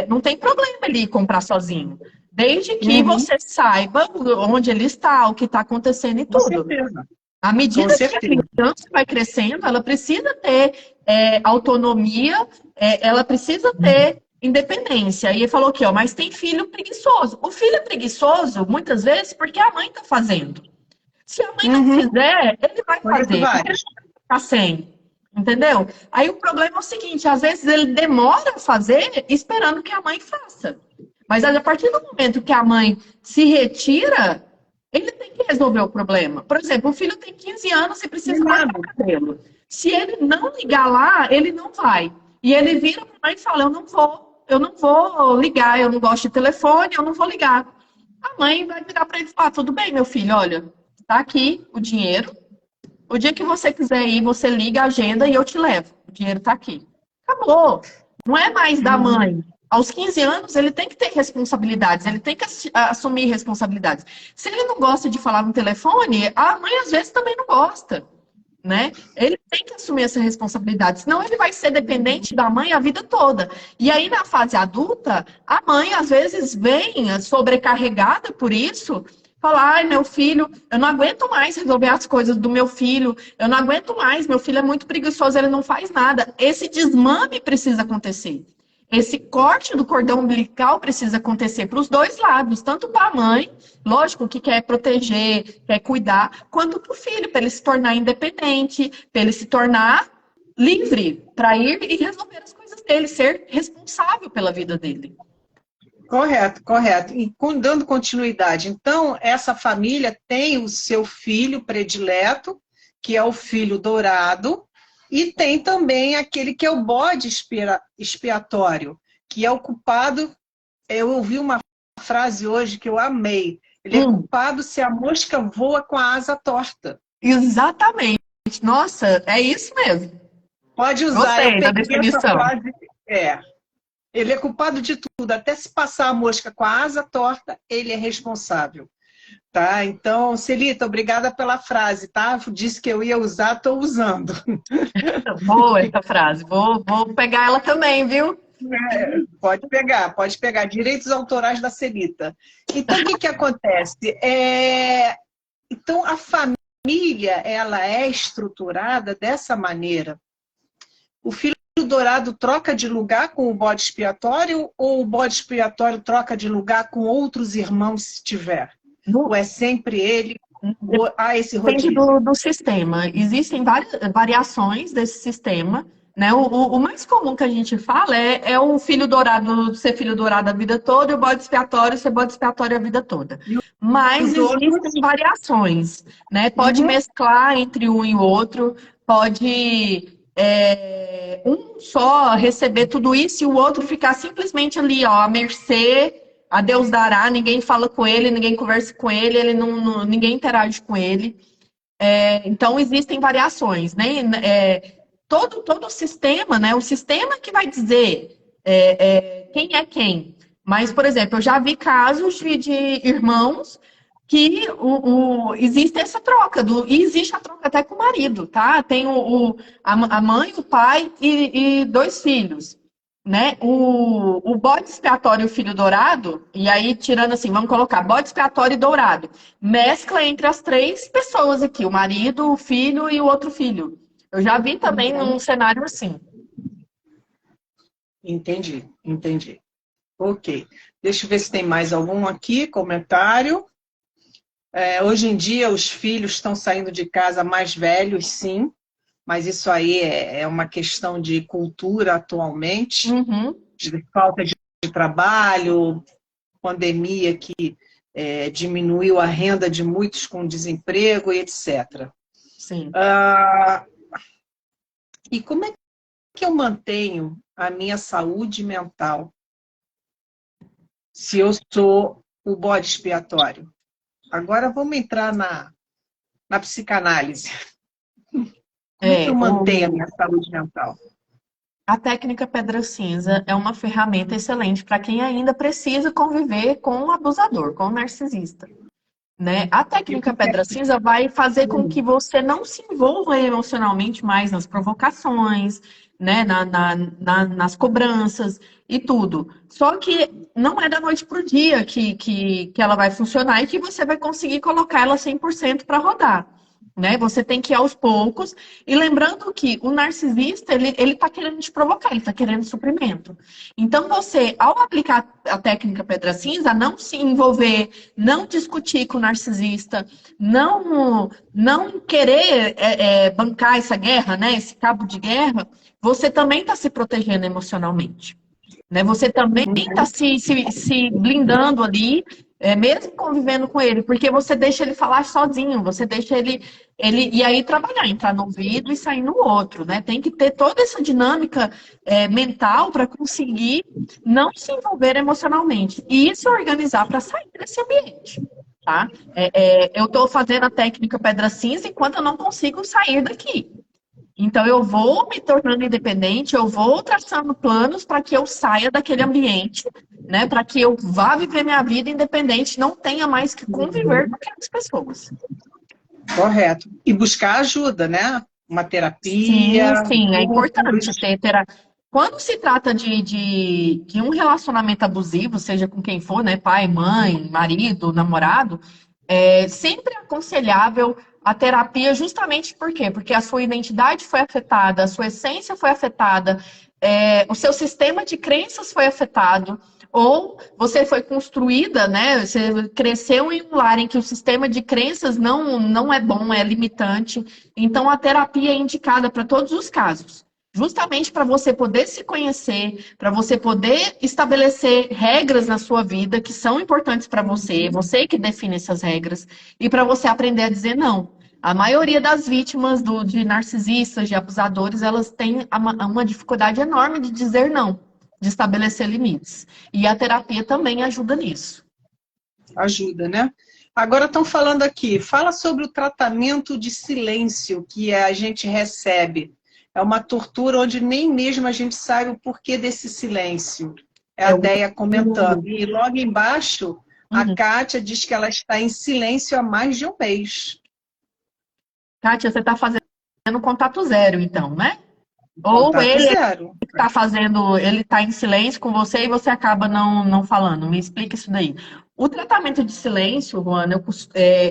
não tem problema ele ir comprar sozinho. Desde que você saiba onde ele está, o que está acontecendo e tudo. Com certeza. À medida que a criança vai crescendo, ela precisa ter autonomia, ela precisa ter independência. E ele falou aqui, ó, mas tem filho preguiçoso. O filho é preguiçoso, muitas vezes, porque a mãe está fazendo. Se a mãe não fizer, ele vai fazer. Ele está sem. Entendeu? Aí o problema é o seguinte, às vezes ele demora a fazer esperando que a mãe faça. Mas a partir do momento que a mãe se retira, ele tem que resolver o problema. Por exemplo, o filho tem 15 anos e precisa lavar o cabelo. Se ele não ligar lá, ele não vai. E ele vira para a mãe e fala, eu não vou ligar, eu não gosto de telefone, eu não vou ligar. A mãe vai virar para ele e falar, tudo bem, meu filho, olha, tá aqui o dinheiro. O dia que você quiser ir, você liga a agenda e eu te levo. O dinheiro tá aqui. Acabou. Não é mais da mãe. Aos 15 anos, ele tem que ter responsabilidades, ele tem que assumir responsabilidades. Se ele não gosta de falar no telefone, a mãe às vezes também não gosta, né? Ele tem que assumir essa responsabilidade, senão ele vai ser dependente da mãe a vida toda. E aí, na fase adulta, a mãe às vezes vem sobrecarregada por isso Falar, ai, meu filho, eu não aguento mais resolver as coisas do meu filho, eu não aguento mais, meu filho é muito preguiçoso, ele não faz nada. Esse desmame precisa acontecer. Esse corte do cordão umbilical precisa acontecer para os dois lados, tanto para a mãe, lógico, que quer proteger, quer cuidar, quanto para o filho, para ele se tornar independente, para ele se tornar livre, para ir e resolver as coisas dele, ser responsável pela vida dele. Correto, correto. E dando continuidade, então, essa família tem o seu filho predileto, que é o filho dourado, e tem também aquele que é o bode expiatório, que é o culpado. Eu ouvi uma frase hoje que eu amei. Ele é culpado se a mosca voa com a asa torta. Exatamente. Nossa, é isso mesmo. Pode usar. Gostei da definição. Essa frase. Ele é culpado de tudo. Até se passar a mosca com a asa torta, ele é responsável. Tá? Então, Celita, obrigada pela frase, tá? Disse que eu ia usar, estou usando. Boa essa frase. Vou pegar ela também, viu? Pode pegar. Direitos autorais da Celita. Então, o que acontece? Então, a família, ela é estruturada dessa maneira. O filho dourado troca de lugar com o bode expiatório ou o bode expiatório troca de lugar com outros irmãos, se tiver? Ou é sempre ele? Ou há esse rodízio? Depende do sistema. Existem várias variações desse sistema, né? O mais comum que a gente fala é o filho dourado ser filho dourado a vida toda e o bode expiatório ser bode expiatório a vida toda. Mas existem variações, né? Pode mesclar entre um e o outro, pode um só receber tudo isso e o outro ficar simplesmente ali, ó, à mercê. A Deus dará, ninguém fala com ele, ninguém conversa com ele, ninguém interage com ele. Então, existem variações, né? Todo o sistema, né? O sistema que vai dizer quem é quem. Mas, por exemplo, eu já vi casos de irmãos que existe essa troca, e existe a troca até com o marido, tá? Tem a mãe, o pai e 2 filhos. Né? O bode expiatório e o filho dourado, e aí tirando assim, vamos colocar bode expiatório e dourado, mescla entre as 3 pessoas aqui, o marido, o filho e o outro filho. Eu já vi também num cenário assim. Entendi. Ok. Deixa eu ver se tem mais algum aqui, comentário. Hoje em dia os filhos estão saindo de casa mais velhos, sim. Mas isso aí é uma questão de cultura atualmente, de falta de trabalho, pandemia que diminuiu a renda de muitos com desemprego e etc. Sim. E como é que eu mantenho a minha saúde mental se eu sou o bode expiatório? Agora vamos entrar na psicanálise. Como é que eu mantenho a minha saúde mental? A técnica Pedra Cinza é uma ferramenta excelente para quem ainda precisa conviver com o abusador, com o narcisista. Né? A técnica Pedra Cinza vai fazer com que você não se envolva emocionalmente mais nas provocações, né? Nas cobranças e tudo. Só que não é da noite para o dia que ela vai funcionar e que você vai conseguir colocar ela 100% para rodar. Né? Você tem que ir aos poucos. E lembrando que o narcisista, ele tá querendo te provocar, ele tá querendo suprimento. Então, você, ao aplicar a técnica Pedra Cinza, não se envolver, não discutir com o narcisista, não querer bancar essa guerra, né? Esse cabo de guerra, você também está se protegendo emocionalmente. Né? Você também está se blindando ali, mesmo convivendo com ele, porque você deixa ele falar sozinho, você deixa ele e aí trabalhar, entrar no ouvido e sair no outro, né? Tem que ter toda essa dinâmica mental para conseguir não se envolver emocionalmente e se organizar para sair desse ambiente, tá? Eu estou fazendo a técnica Pedra Cinza enquanto eu não consigo sair daqui. Então, eu vou me tornando independente, eu vou traçando planos para que eu saia daquele ambiente, né? Para que eu vá viver minha vida independente, não tenha mais que conviver com aquelas pessoas. Correto. E buscar ajuda, né? Uma terapia. Sim, é importante ter terapia. Quando se trata de um relacionamento abusivo, seja com quem for, né? Pai, mãe, marido, namorado, É sempre aconselhável a terapia, justamente por quê? Porque a sua identidade foi afetada, a sua essência foi afetada, o seu sistema de crenças foi afetado, ou você foi construída, né? Você cresceu em um lar em que o sistema de crenças não é bom, é limitante. Então, a terapia é indicada para todos os casos. Justamente para você poder se conhecer, para você poder estabelecer regras na sua vida que são importantes para você que define essas regras, e para você aprender a dizer não. A maioria das vítimas de narcisistas, de abusadores, elas têm uma dificuldade enorme de dizer não, de estabelecer limites. E a terapia também ajuda nisso. Ajuda, né? Agora estão falando aqui, fala sobre o tratamento de silêncio que a gente recebe. É uma tortura onde nem mesmo a gente sabe o porquê desse silêncio. É a Déia comentando. E logo embaixo, a Kátia diz que ela está em silêncio há mais de um mês. Kátia, você está fazendo contato zero, então, né? Contato Ou ele zero. está fazendo, ele está em silêncio com você e você acaba não falando. Me explica isso daí. O tratamento de silêncio, Juana,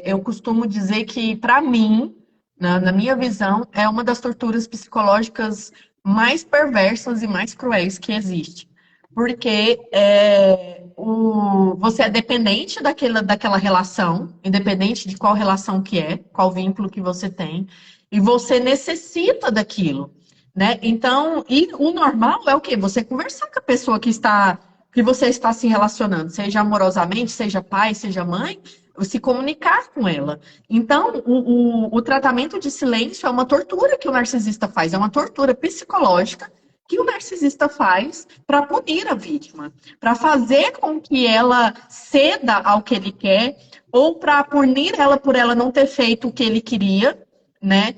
eu costumo dizer que, para mim, na minha visão, é uma das torturas psicológicas mais perversas e mais cruéis que existe. Porque você é dependente daquela relação, independente de qual relação que é, qual vínculo que você tem, e você necessita daquilo, né? Então, e o normal é o quê? Você conversar com a pessoa que você está se relacionando, seja amorosamente, seja pai, seja mãe, se comunicar com ela. Então, o tratamento de silêncio é uma tortura que o narcisista faz, é uma tortura psicológica que o narcisista faz para punir a vítima, para fazer com que ela ceda ao que ele quer, ou para punir ela por ela não ter feito o que ele queria, né?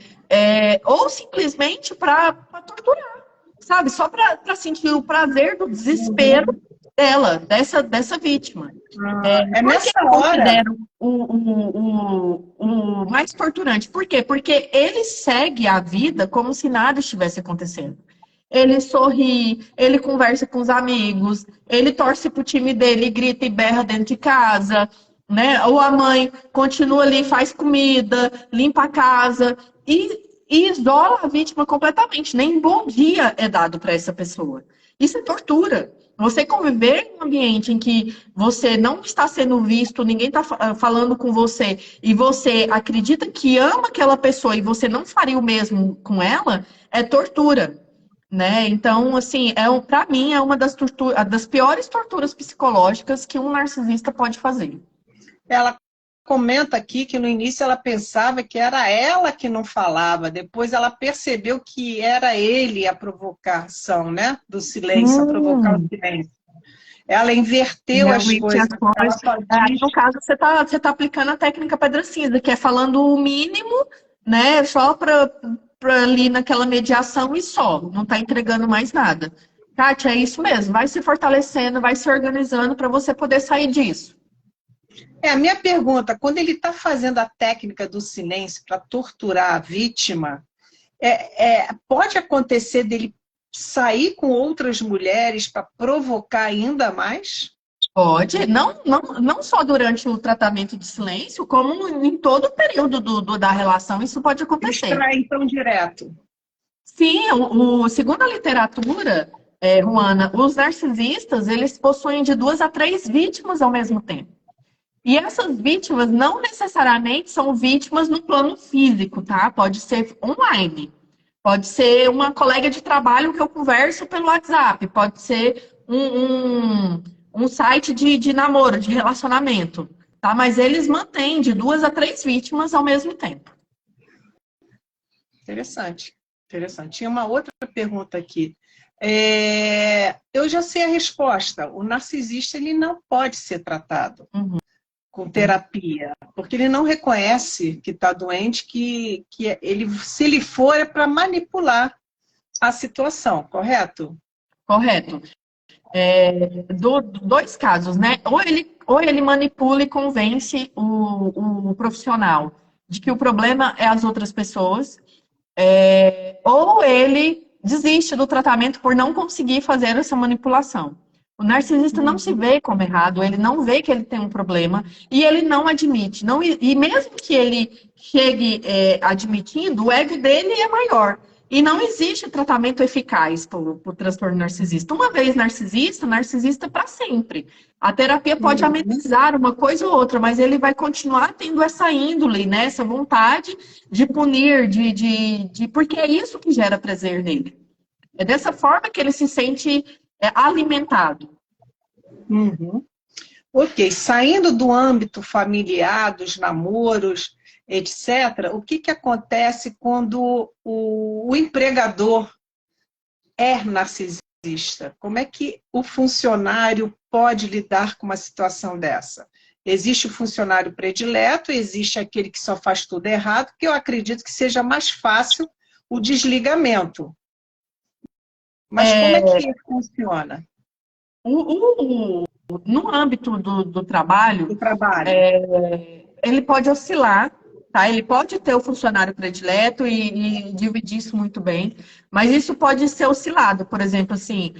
Ou simplesmente para torturar, sabe? Só para sentir o prazer do desespero dessa vítima. Nessa eu hora. considero o mais torturante. Por quê? Porque ele segue a vida como se nada estivesse acontecendo. Ele sorri, ele conversa com os amigos, ele torce pro time dele, grita e berra dentro de casa, né? Ou a mãe continua ali, faz comida, limpa a casa e isola a vítima completamente. Nem bom dia é dado para essa pessoa. Isso é tortura. Você conviver em um ambiente em que você não está sendo visto, ninguém está falando com você, e você acredita que ama aquela pessoa e você não faria o mesmo com ela, é tortura. Né? Então, assim, para mim, é uma das piores torturas psicológicas que um narcisista pode fazer. Ela comenta aqui que no início ela pensava que era ela que não falava, depois ela percebeu que era ele a provocação, né? Do silêncio, a provocar o silêncio. Ela inverteu as coisas. No caso, você tá aplicando a técnica pedra cinza, que é falando o mínimo, né? Só para ali naquela mediação e só, não está entregando mais nada. Kátia, é isso mesmo, vai se fortalecendo, vai se organizando para você poder sair disso. A minha pergunta, quando ele está fazendo a técnica do silêncio para torturar a vítima, pode acontecer dele sair com outras mulheres para provocar ainda mais? Pode, não só durante o tratamento de silêncio, como em todo o período da relação, isso pode acontecer. Extrai, então, direto. Sim, segundo a literatura, Juana, os narcisistas, eles possuem de 2 a 3 vítimas ao mesmo tempo. E essas vítimas não necessariamente são vítimas no plano físico, tá? Pode ser online. Pode ser uma colega de trabalho que eu converso pelo WhatsApp. Pode ser um site de namoro, de relacionamento, tá? Mas eles mantêm de 2 a 3 vítimas ao mesmo tempo. Interessante. Tinha uma outra pergunta aqui. Eu já sei a resposta. O narcisista ele não pode ser tratado com terapia, porque ele não reconhece que está doente, que ele, se ele for, é para manipular a situação, correto? Correto. Dois casos, né? Ou ele manipula e convence o profissional de que o problema é as outras pessoas, ou ele desiste do tratamento por não conseguir fazer essa manipulação. O narcisista não se vê como errado, ele não vê que ele tem um problema e ele não admite. Não, e mesmo que ele chegue admitindo, o ego dele é maior. E não existe tratamento eficaz para o transtorno narcisista. Uma vez narcisista para sempre. A terapia pode amenizar uma coisa ou outra, mas ele vai continuar tendo essa índole, né? Essa vontade de punir, porque é isso que gera prazer nele. É dessa forma que ele se sente alimentado. Uhum. Ok, saindo do âmbito familiar, dos namoros, etc., o que acontece quando o empregador é narcisista? Como é que o funcionário pode lidar com uma situação dessa? Existe o funcionário predileto, existe aquele que só faz tudo errado, que eu acredito que seja mais fácil o desligamento. Mas como é que funciona? No âmbito do trabalho, ele pode oscilar, tá? Ele pode ter o funcionário predileto e dividir isso muito bem, mas isso pode ser oscilado. Por exemplo, assim,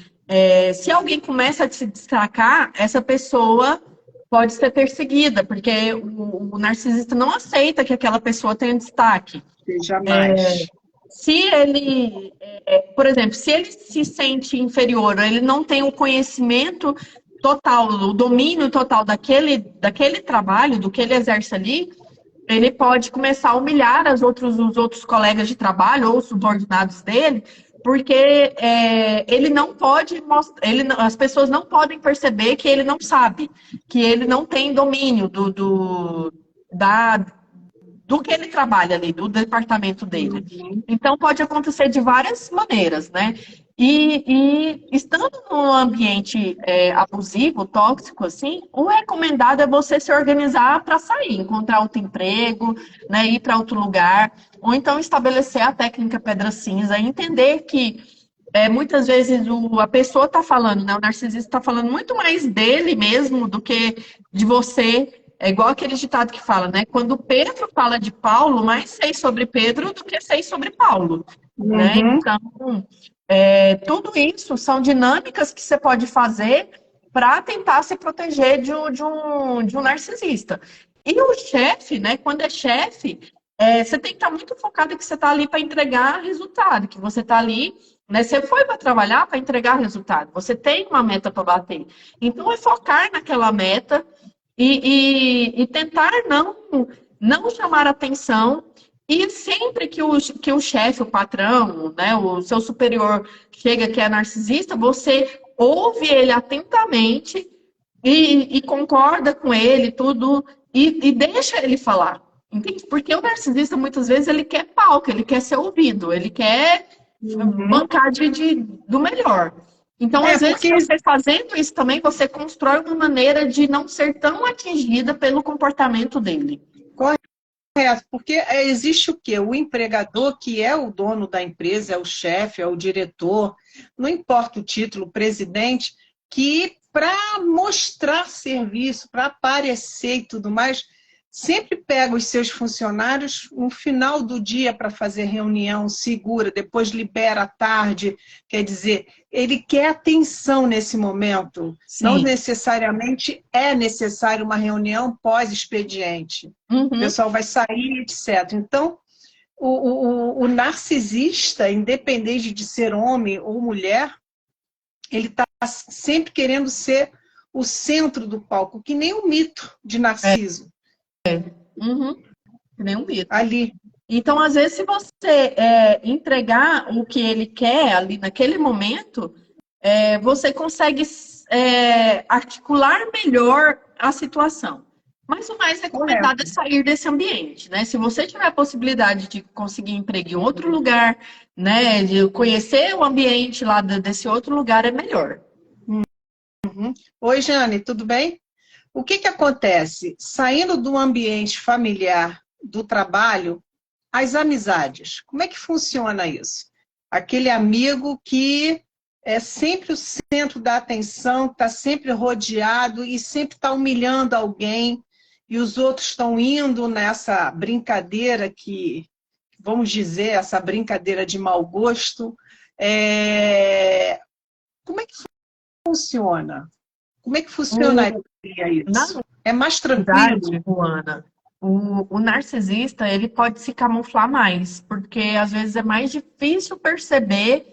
se alguém começa a se destacar, essa pessoa pode ser perseguida, porque o narcisista não aceita que aquela pessoa tenha destaque. Jamais. Se ele, por exemplo, se ele se sente inferior, ele não tem o conhecimento total, o domínio total daquele trabalho, do que ele exerce ali, ele pode começar a humilhar os outros colegas de trabalho ou subordinados dele, porque ele não pode mostrar, as pessoas não podem perceber que ele não sabe, que ele não tem domínio do que ele trabalha ali, do departamento dele. Então, pode acontecer de várias maneiras, né? E estando num ambiente abusivo, tóxico, assim, o recomendado é você se organizar para sair, encontrar outro emprego, né, ir para outro lugar, ou então estabelecer a técnica pedra cinza, e entender que muitas vezes a pessoa está falando, né, o narcisista está falando muito mais dele mesmo do que de você. É igual aquele ditado que fala, né? Quando Pedro fala de Paulo, mais sei sobre Pedro do que sei sobre Paulo. Né? Então, tudo isso são dinâmicas que você pode fazer para tentar se proteger de um narcisista. E o chefe, né? Quando é chefe, você tem que estar muito focado que você está ali para entregar resultado, que você está ali, né? Você foi para trabalhar para entregar resultado, você tem uma meta para bater. Então, é focar naquela meta e tentar não chamar atenção. E sempre que o chefe, o patrão, né, o seu superior chega que é narcisista, você ouve ele atentamente e concorda com ele, tudo, e deixa ele falar. Entende? Porque o narcisista, muitas vezes, ele quer palco, ele quer ser ouvido, ele quer bancar do melhor. Então, às vezes, você fazendo isso também, você constrói uma maneira de não ser tão atingida pelo comportamento dele. Correto, porque existe o quê? O empregador, que é o dono da empresa, é o chefe, é o diretor, não importa o título, o presidente, que para mostrar serviço, para aparecer e tudo mais, sempre pega os seus funcionários no final do dia para fazer reunião, segura, depois libera à tarde. Quer dizer, ele quer atenção nesse momento. Sim. Não necessariamente é necessário uma reunião pós-expediente. O pessoal vai sair, etc. Então, o narcisista, independente de ser homem ou mulher, ele está sempre querendo ser o centro do palco, que nem o mito de Narciso. Nem um mito. Ali. Então, às vezes, se você entregar o que ele quer ali naquele momento, você consegue articular melhor a situação. Mas o mais recomendado é sair desse ambiente, né? Se você tiver a possibilidade de conseguir emprego em outro lugar, né, de conhecer o ambiente lá desse outro lugar, é melhor. Oi, Jane, tudo bem? O que acontece? Saindo do ambiente familiar, do trabalho, as amizades. Como é que funciona isso? Aquele amigo que é sempre o centro da atenção, está sempre rodeado e sempre está humilhando alguém, e os outros estão indo nessa brincadeira que, vamos dizer, essa brincadeira de mau gosto. Como é que funciona? Como é que funcionaria Na isso? É mais verdade, tranquilo? Luana, o narcisista, ele pode se camuflar mais, porque às vezes é mais difícil perceber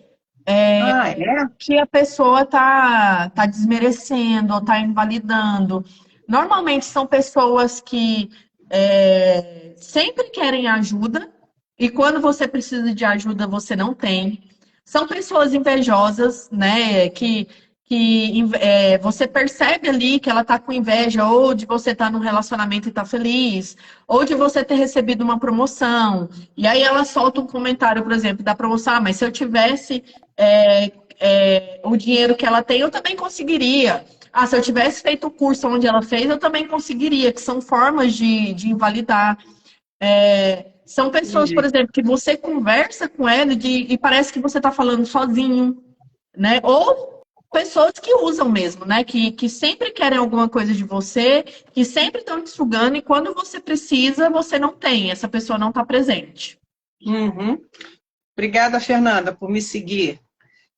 Ah, é? que a pessoa tá desmerecendo ou tá invalidando. Normalmente são pessoas que sempre querem ajuda e quando você precisa de ajuda você não tem. São pessoas invejosas, né? Que você percebe ali que ela tá com inveja ou de você estar num relacionamento e tá feliz, ou de você ter recebido uma promoção. E aí ela solta um comentário, por exemplo, da promoção, ah, mas se eu tivesse é, o dinheiro que ela tem, eu também conseguiria. Ah, se eu tivesse feito o curso onde ela fez, eu também conseguiria, que são formas de invalidar. São pessoas, por Entendi. exemplo, que você conversa com ela e parece que você está falando sozinho, né? Ou pessoas que usam mesmo, né? Que sempre querem alguma coisa de você, que sempre estão te sugando e quando você precisa, você não tem, essa pessoa não está presente. Uhum. Obrigada, Fernanda, por me seguir.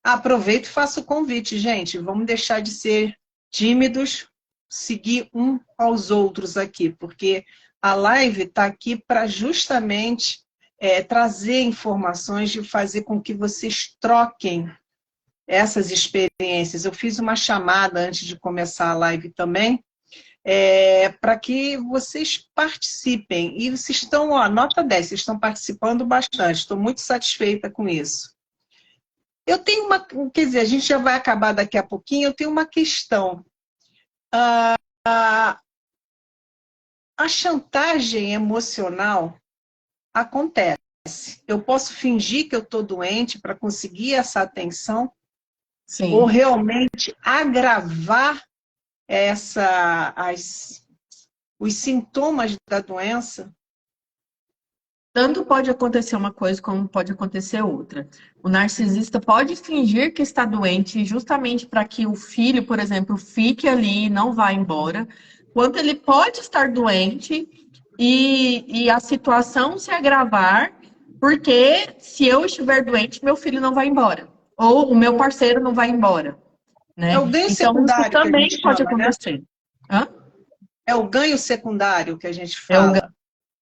Aproveito e faço o convite, gente. Vamos deixar de ser tímidos, seguir um aos outros aqui, porque a live está aqui para justamente trazer informações de fazer com que vocês troquem essas experiências. Eu fiz uma chamada antes de começar a live também, para que vocês participem. E vocês estão, ó, nota 10, vocês estão participando bastante. Estou muito satisfeita com isso. Eu tenho uma, quer dizer, a gente já vai acabar daqui a pouquinho, eu tenho uma questão. A chantagem emocional acontece. Eu posso fingir que eu estou doente para conseguir essa atenção, ou Sim. realmente agravar os sintomas da doença. Tanto pode acontecer uma coisa como pode acontecer outra. O narcisista pode fingir que está doente justamente para que o filho, por exemplo, fique ali e não vá embora, quanto ele pode estar doente e a situação se agravar, porque se eu estiver doente, meu filho não vai embora, ou o meu parceiro não vai embora, É né? o ganho Então, isso secundário que a gente também pode chama, né? acontecer. Hã? É o ganho secundário que a gente É o fala.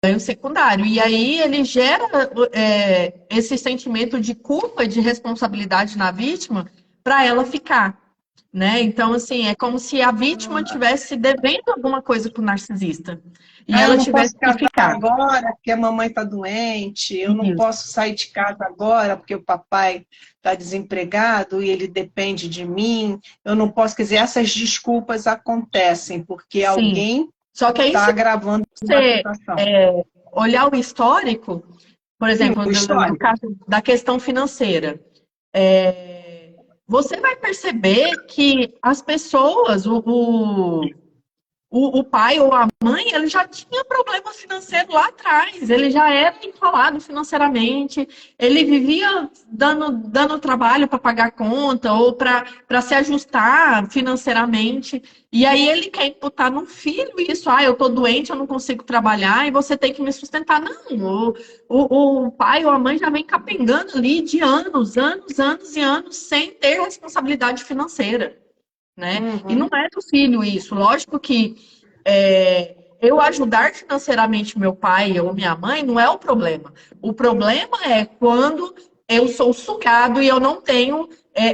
ganho secundário. E aí ele gera esse sentimento de culpa e de responsabilidade na vítima para ela ficar, né? Então, assim, é como se a vítima tivesse devendo alguma coisa para o narcisista e Ah, eu ela não tivesse posso que casar ficar. agora porque a mamãe está doente, eu não Isso. posso sair de casa agora porque o papai está desempregado e ele depende de mim, eu não posso, quer dizer, essas desculpas acontecem porque Sim. alguém Só que aí, está se agravando uma você situação. olhar o histórico, por Sim, exemplo, o do histórico. caso da questão financeira, você vai perceber que as pessoas, o pai ou a mãe, ele já tinha problema financeiro lá atrás, ele já era enrolado financeiramente, ele vivia dando trabalho para pagar conta ou para se ajustar financeiramente. E aí ele quer imputar no filho isso, ah, eu tô doente, eu não consigo trabalhar e você tem que me sustentar. Não, o pai ou a mãe já vem capengando ali de anos, anos, anos e anos sem ter responsabilidade financeira, né? E não Uhum. é do filho isso. Lógico que eu ajudar financeiramente meu pai ou minha mãe não é o problema. O problema é quando eu sou sugado e eu não tenho,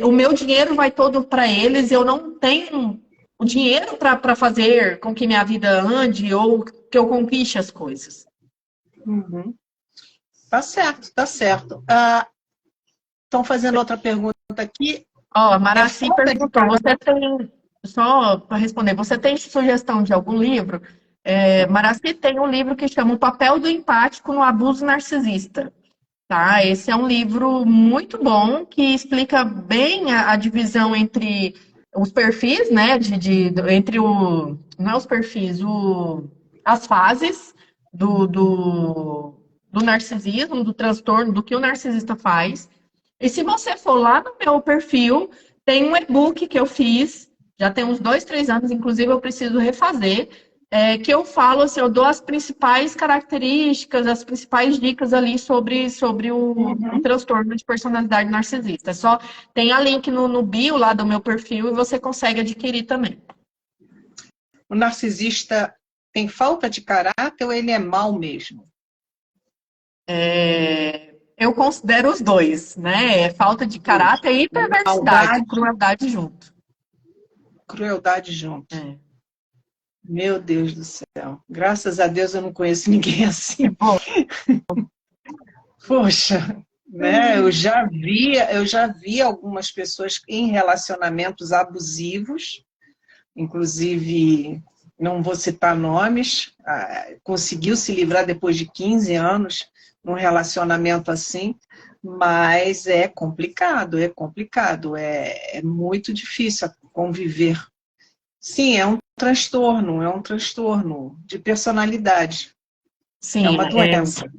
o meu dinheiro vai todo para eles, eu não tenho o dinheiro para fazer com que minha vida ande ou que eu conquiste as coisas. Uhum. Tá certo, tá certo. Estão fazendo outra pergunta aqui. Ó, a É Maraci falta de perguntou, você carinho. tem, só para responder, você tem sugestão de algum livro? Maraci tem um livro que chama O Papel do Empático no Abuso Narcisista. Tá? Esse é um livro muito bom que explica bem a divisão entre os perfis, né? Entre o. Não é os perfis, as fases do narcisismo, do transtorno, do que o narcisista faz. E se você for lá no meu perfil, tem um e-book que eu fiz, já tem uns 2, 3 anos, inclusive eu preciso refazer, que eu falo, assim, eu dou as principais características, as principais dicas ali sobre o transtorno de personalidade narcisista. Só tem a link no bio lá do meu perfil e você consegue adquirir também. O narcisista tem falta de caráter ou ele é mau mesmo? Eu considero os dois, né? É falta de caráter e perversidade, Maldade, crueldade junto. crueldade junto. Meu Deus do céu. Graças a Deus eu não conheço ninguém assim. Bom. Poxa, né? Eu já vi algumas pessoas em relacionamentos abusivos, inclusive, não vou citar nomes, conseguiu se livrar depois de 15 anos num relacionamento assim, mas é complicado, é muito difícil conviver. Sim, é um transtorno de personalidade. Sim, é uma doença.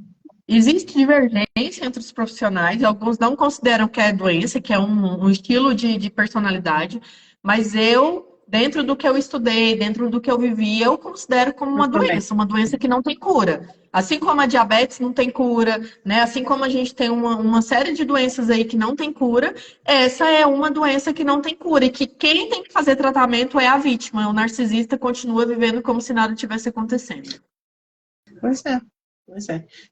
Existe divergência entre os profissionais, alguns não consideram que é doença, que é um estilo de personalidade, mas eu, dentro do que eu estudei, dentro do que eu vivi, eu considero como uma doença que não tem cura. Assim como a diabetes não tem cura, né? Assim como a gente tem uma série de doenças aí que não tem cura, essa é uma doença que não tem cura, e que quem tem que fazer tratamento é a vítima. O narcisista continua vivendo como se nada tivesse acontecendo. Pois é.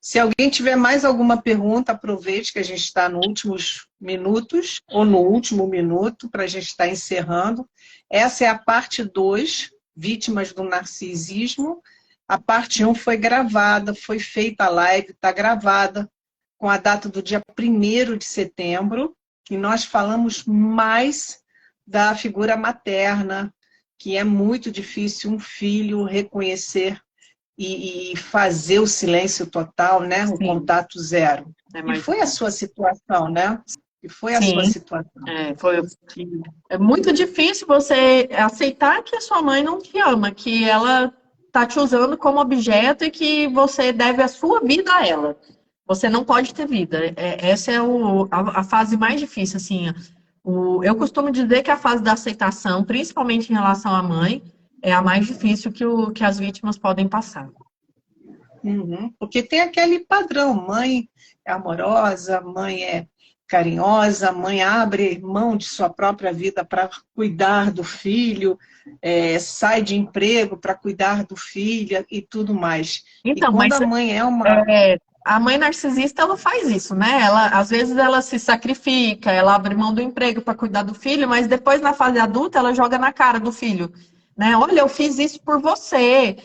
Se alguém tiver mais alguma pergunta, aproveite que a gente está nos últimos minutos, ou no último minuto, para a gente estar encerrando. Essa é a parte 2, vítimas do narcisismo. A parte 1 foi gravada, foi feita a live, está gravada, com a data do dia 1º de setembro, e nós falamos mais da figura materna, que é muito difícil um filho reconhecer e fazer o silêncio total, né? O contato zero. E foi a sua situação, né? É muito difícil você aceitar que a sua mãe não te ama, que ela está te usando como objeto e que você deve a sua vida a ela. Você não pode ter vida. Essa é a fase mais difícil, assim. Eu costumo dizer que a fase da aceitação, principalmente em relação à mãe, é a mais difícil que as vítimas podem passar. Porque tem aquele padrão, mãe é amorosa, mãe é carinhosa, mãe abre mão de sua própria vida para cuidar do filho, sai de emprego para cuidar do filho e tudo mais. Então, e quando a mãe é uma... A mãe narcisista, ela faz isso, né? Às vezes ela se sacrifica, ela abre mão do emprego para cuidar do filho, mas depois, na fase adulta, ela joga na cara do filho, né? Olha, eu fiz isso por você.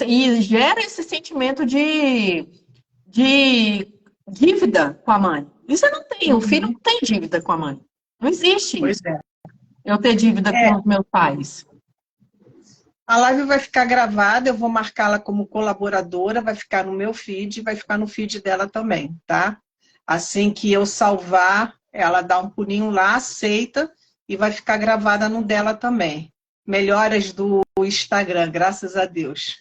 E gera esse sentimento de dívida com a mãe. Isso não tem, o filho não tem dívida com a mãe. Não existe eu ter dívida com os meus pais. A live vai ficar gravada, eu vou marcá-la como colaboradora, vai ficar no meu feed, vai ficar no feed dela também, tá? Assim que eu salvar, ela dá um pulinho lá, aceita, e vai ficar gravada no dela também. Melhoras do Instagram, graças a Deus.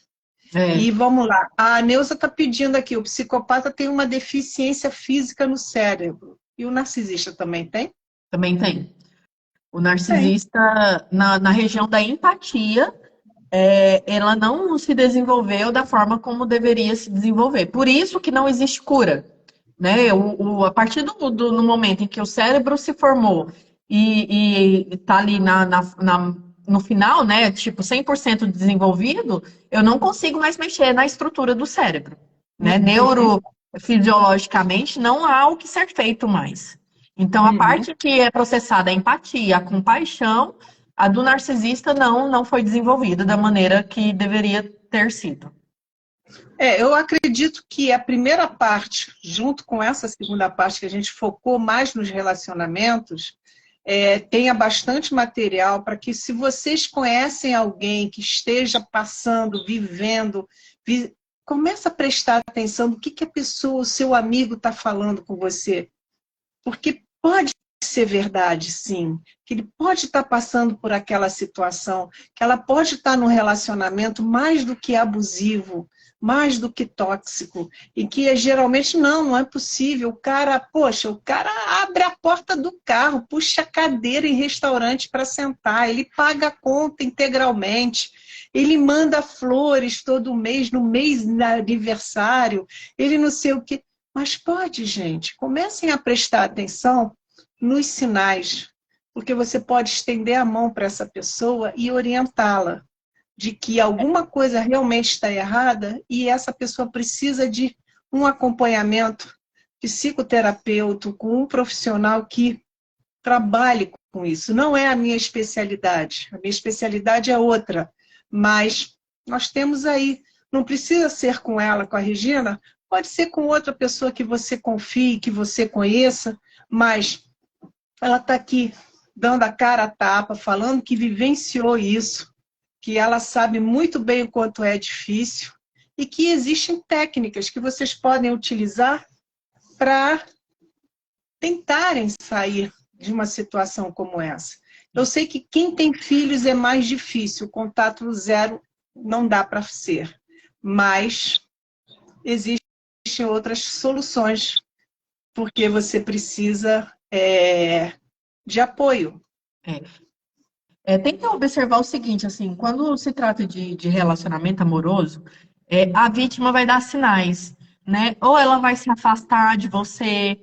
E vamos lá, a Neuza está pedindo aqui, o psicopata tem uma deficiência física no cérebro. E o narcisista também tem? Também tem. O narcisista, na região da empatia, ela não se desenvolveu da forma como deveria se desenvolver. Por isso que não existe cura. Né? A partir no momento em que o cérebro se formou e está ali no final, né, tipo 100% desenvolvido, eu não consigo mais mexer na estrutura do cérebro. Né? Neurofisiologicamente, não há o que ser feito mais. Então, a parte que é processada a empatia, a compaixão, a do narcisista não foi desenvolvida da maneira que deveria ter sido. Eu acredito que a primeira parte, junto com essa segunda parte, que a gente focou mais nos relacionamentos, tenha bastante material para que, se vocês conhecem alguém que esteja passando, vivendo, comece a prestar atenção no que a pessoa, o seu amigo está falando com você. Porque pode ser verdade, sim, que ele pode estar passando por aquela situação, que ela pode estar num relacionamento mais do que abusivo, mais do que tóxico, e que geralmente não é possível. O cara abre a porta do carro, puxa a cadeira em restaurante para sentar, ele paga a conta integralmente, ele manda flores todo mês, no mês de aniversário, ele não sei o quê. Mas pode, gente, comecem a prestar atenção nos sinais, porque você pode estender a mão para essa pessoa e orientá-la de que alguma coisa realmente está errada e essa pessoa precisa de um acompanhamento psicoterapeuta, com um profissional que trabalhe com isso. Não é a minha especialidade, a minha especialidade é outra, mas nós temos aí, não precisa ser com ela, com a Regina, pode ser com outra pessoa que você confie, que você conheça, mas ela está aqui dando a cara a tapa, falando que vivenciou isso, que ela sabe muito bem o quanto é difícil e que existem técnicas que vocês podem utilizar para tentarem sair de uma situação como essa. Eu sei que quem tem filhos é mais difícil, contato zero não dá para ser, mas existem outras soluções, porque você precisa de apoio. Tem que observar o seguinte, assim, quando se trata de relacionamento amoroso, a vítima vai dar sinais, né? Ou ela vai se afastar de você,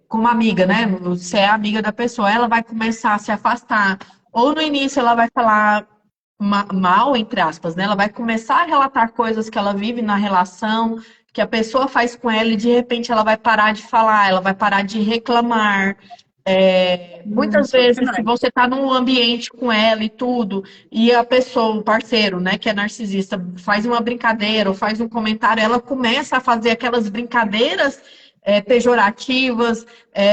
como amiga, né? Você é amiga da pessoa, ela vai começar a se afastar. Ou no início ela vai falar mal, entre aspas, né? Ela vai começar a relatar coisas que ela vive na relação, que a pessoa faz com ela, e de repente ela vai parar de falar, ela vai parar de reclamar. Muitas vezes, se você está num ambiente com ela e tudo, e a pessoa, o parceiro, né, que é narcisista, faz uma brincadeira ou faz um comentário, ela começa a fazer aquelas brincadeiras pejorativas,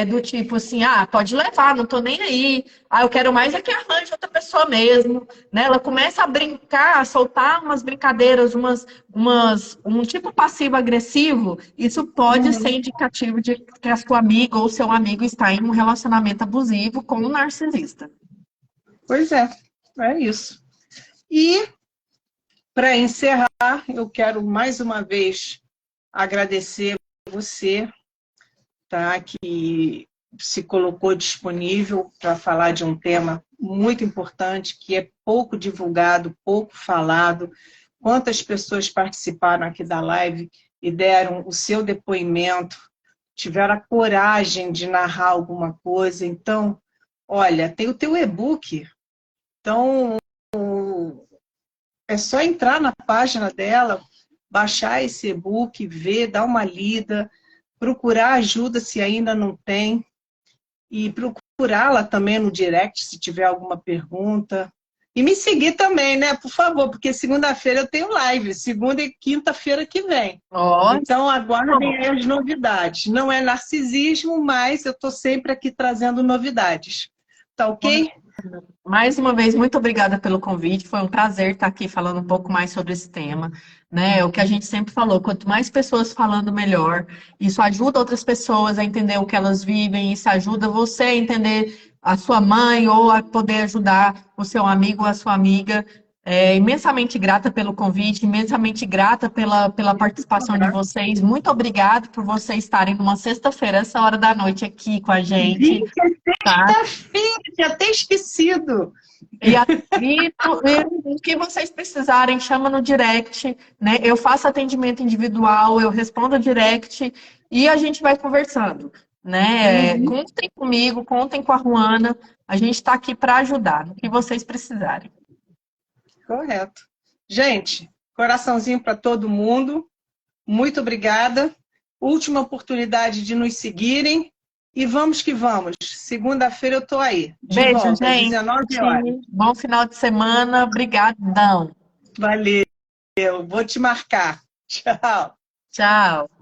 do tipo assim, pode levar, não tô nem aí, eu quero mais é que arranje outra pessoa mesmo, né? Ela começa a brincar, a soltar umas brincadeiras, um tipo passivo-agressivo, isso pode ser indicativo de que a sua amiga ou seu amigo está em um relacionamento abusivo com um narcisista. Pois é isso. E, para encerrar, eu quero mais uma vez agradecer você, tá, que se colocou disponível para falar de um tema muito importante, que é pouco divulgado, pouco falado. Quantas pessoas participaram aqui da live e deram o seu depoimento, tiveram a coragem de narrar alguma coisa. Então, olha, tem o teu e-book. Então, é só entrar na página dela, baixar esse e-book, ver, dar uma lida, procurar ajuda se ainda não tem, e procurá-la também no direct se tiver alguma pergunta. E me seguir também, né, por favor, porque segunda-feira eu tenho live, segunda e quinta-feira que vem. Então aguardem as novidades. Não é narcisismo, mas eu estou sempre aqui trazendo novidades. Tá ok? Mais uma vez, muito obrigada pelo convite. Foi um prazer estar aqui falando um pouco mais sobre esse tema, né? O que a gente sempre falou, quanto mais pessoas falando, melhor. Isso ajuda outras pessoas a entender o que elas vivem, isso ajuda você a entender a sua mãe ou a poder ajudar o seu amigo ou a sua amiga. Imensamente grata pelo convite, imensamente grata pela participação de vocês. Muito obrigada por vocês estarem numa sexta-feira, essa hora da noite aqui com a gente. Gente, é sexta-feira, tinha até esquecido. E o que vocês precisarem, chama no direct, né? Eu faço atendimento individual, eu respondo direct e a gente vai conversando, né? Contem comigo, contem com a Ruana, a gente está aqui para ajudar no que vocês precisarem. Correto. Gente, coraçãozinho para todo mundo. Muito obrigada. Última oportunidade de nos seguirem. E vamos que vamos. Segunda-feira eu estou aí. Beijo, volta, gente. 19 horas. Bom final de semana. Obrigadão. Valeu. Vou te marcar. Tchau. Tchau.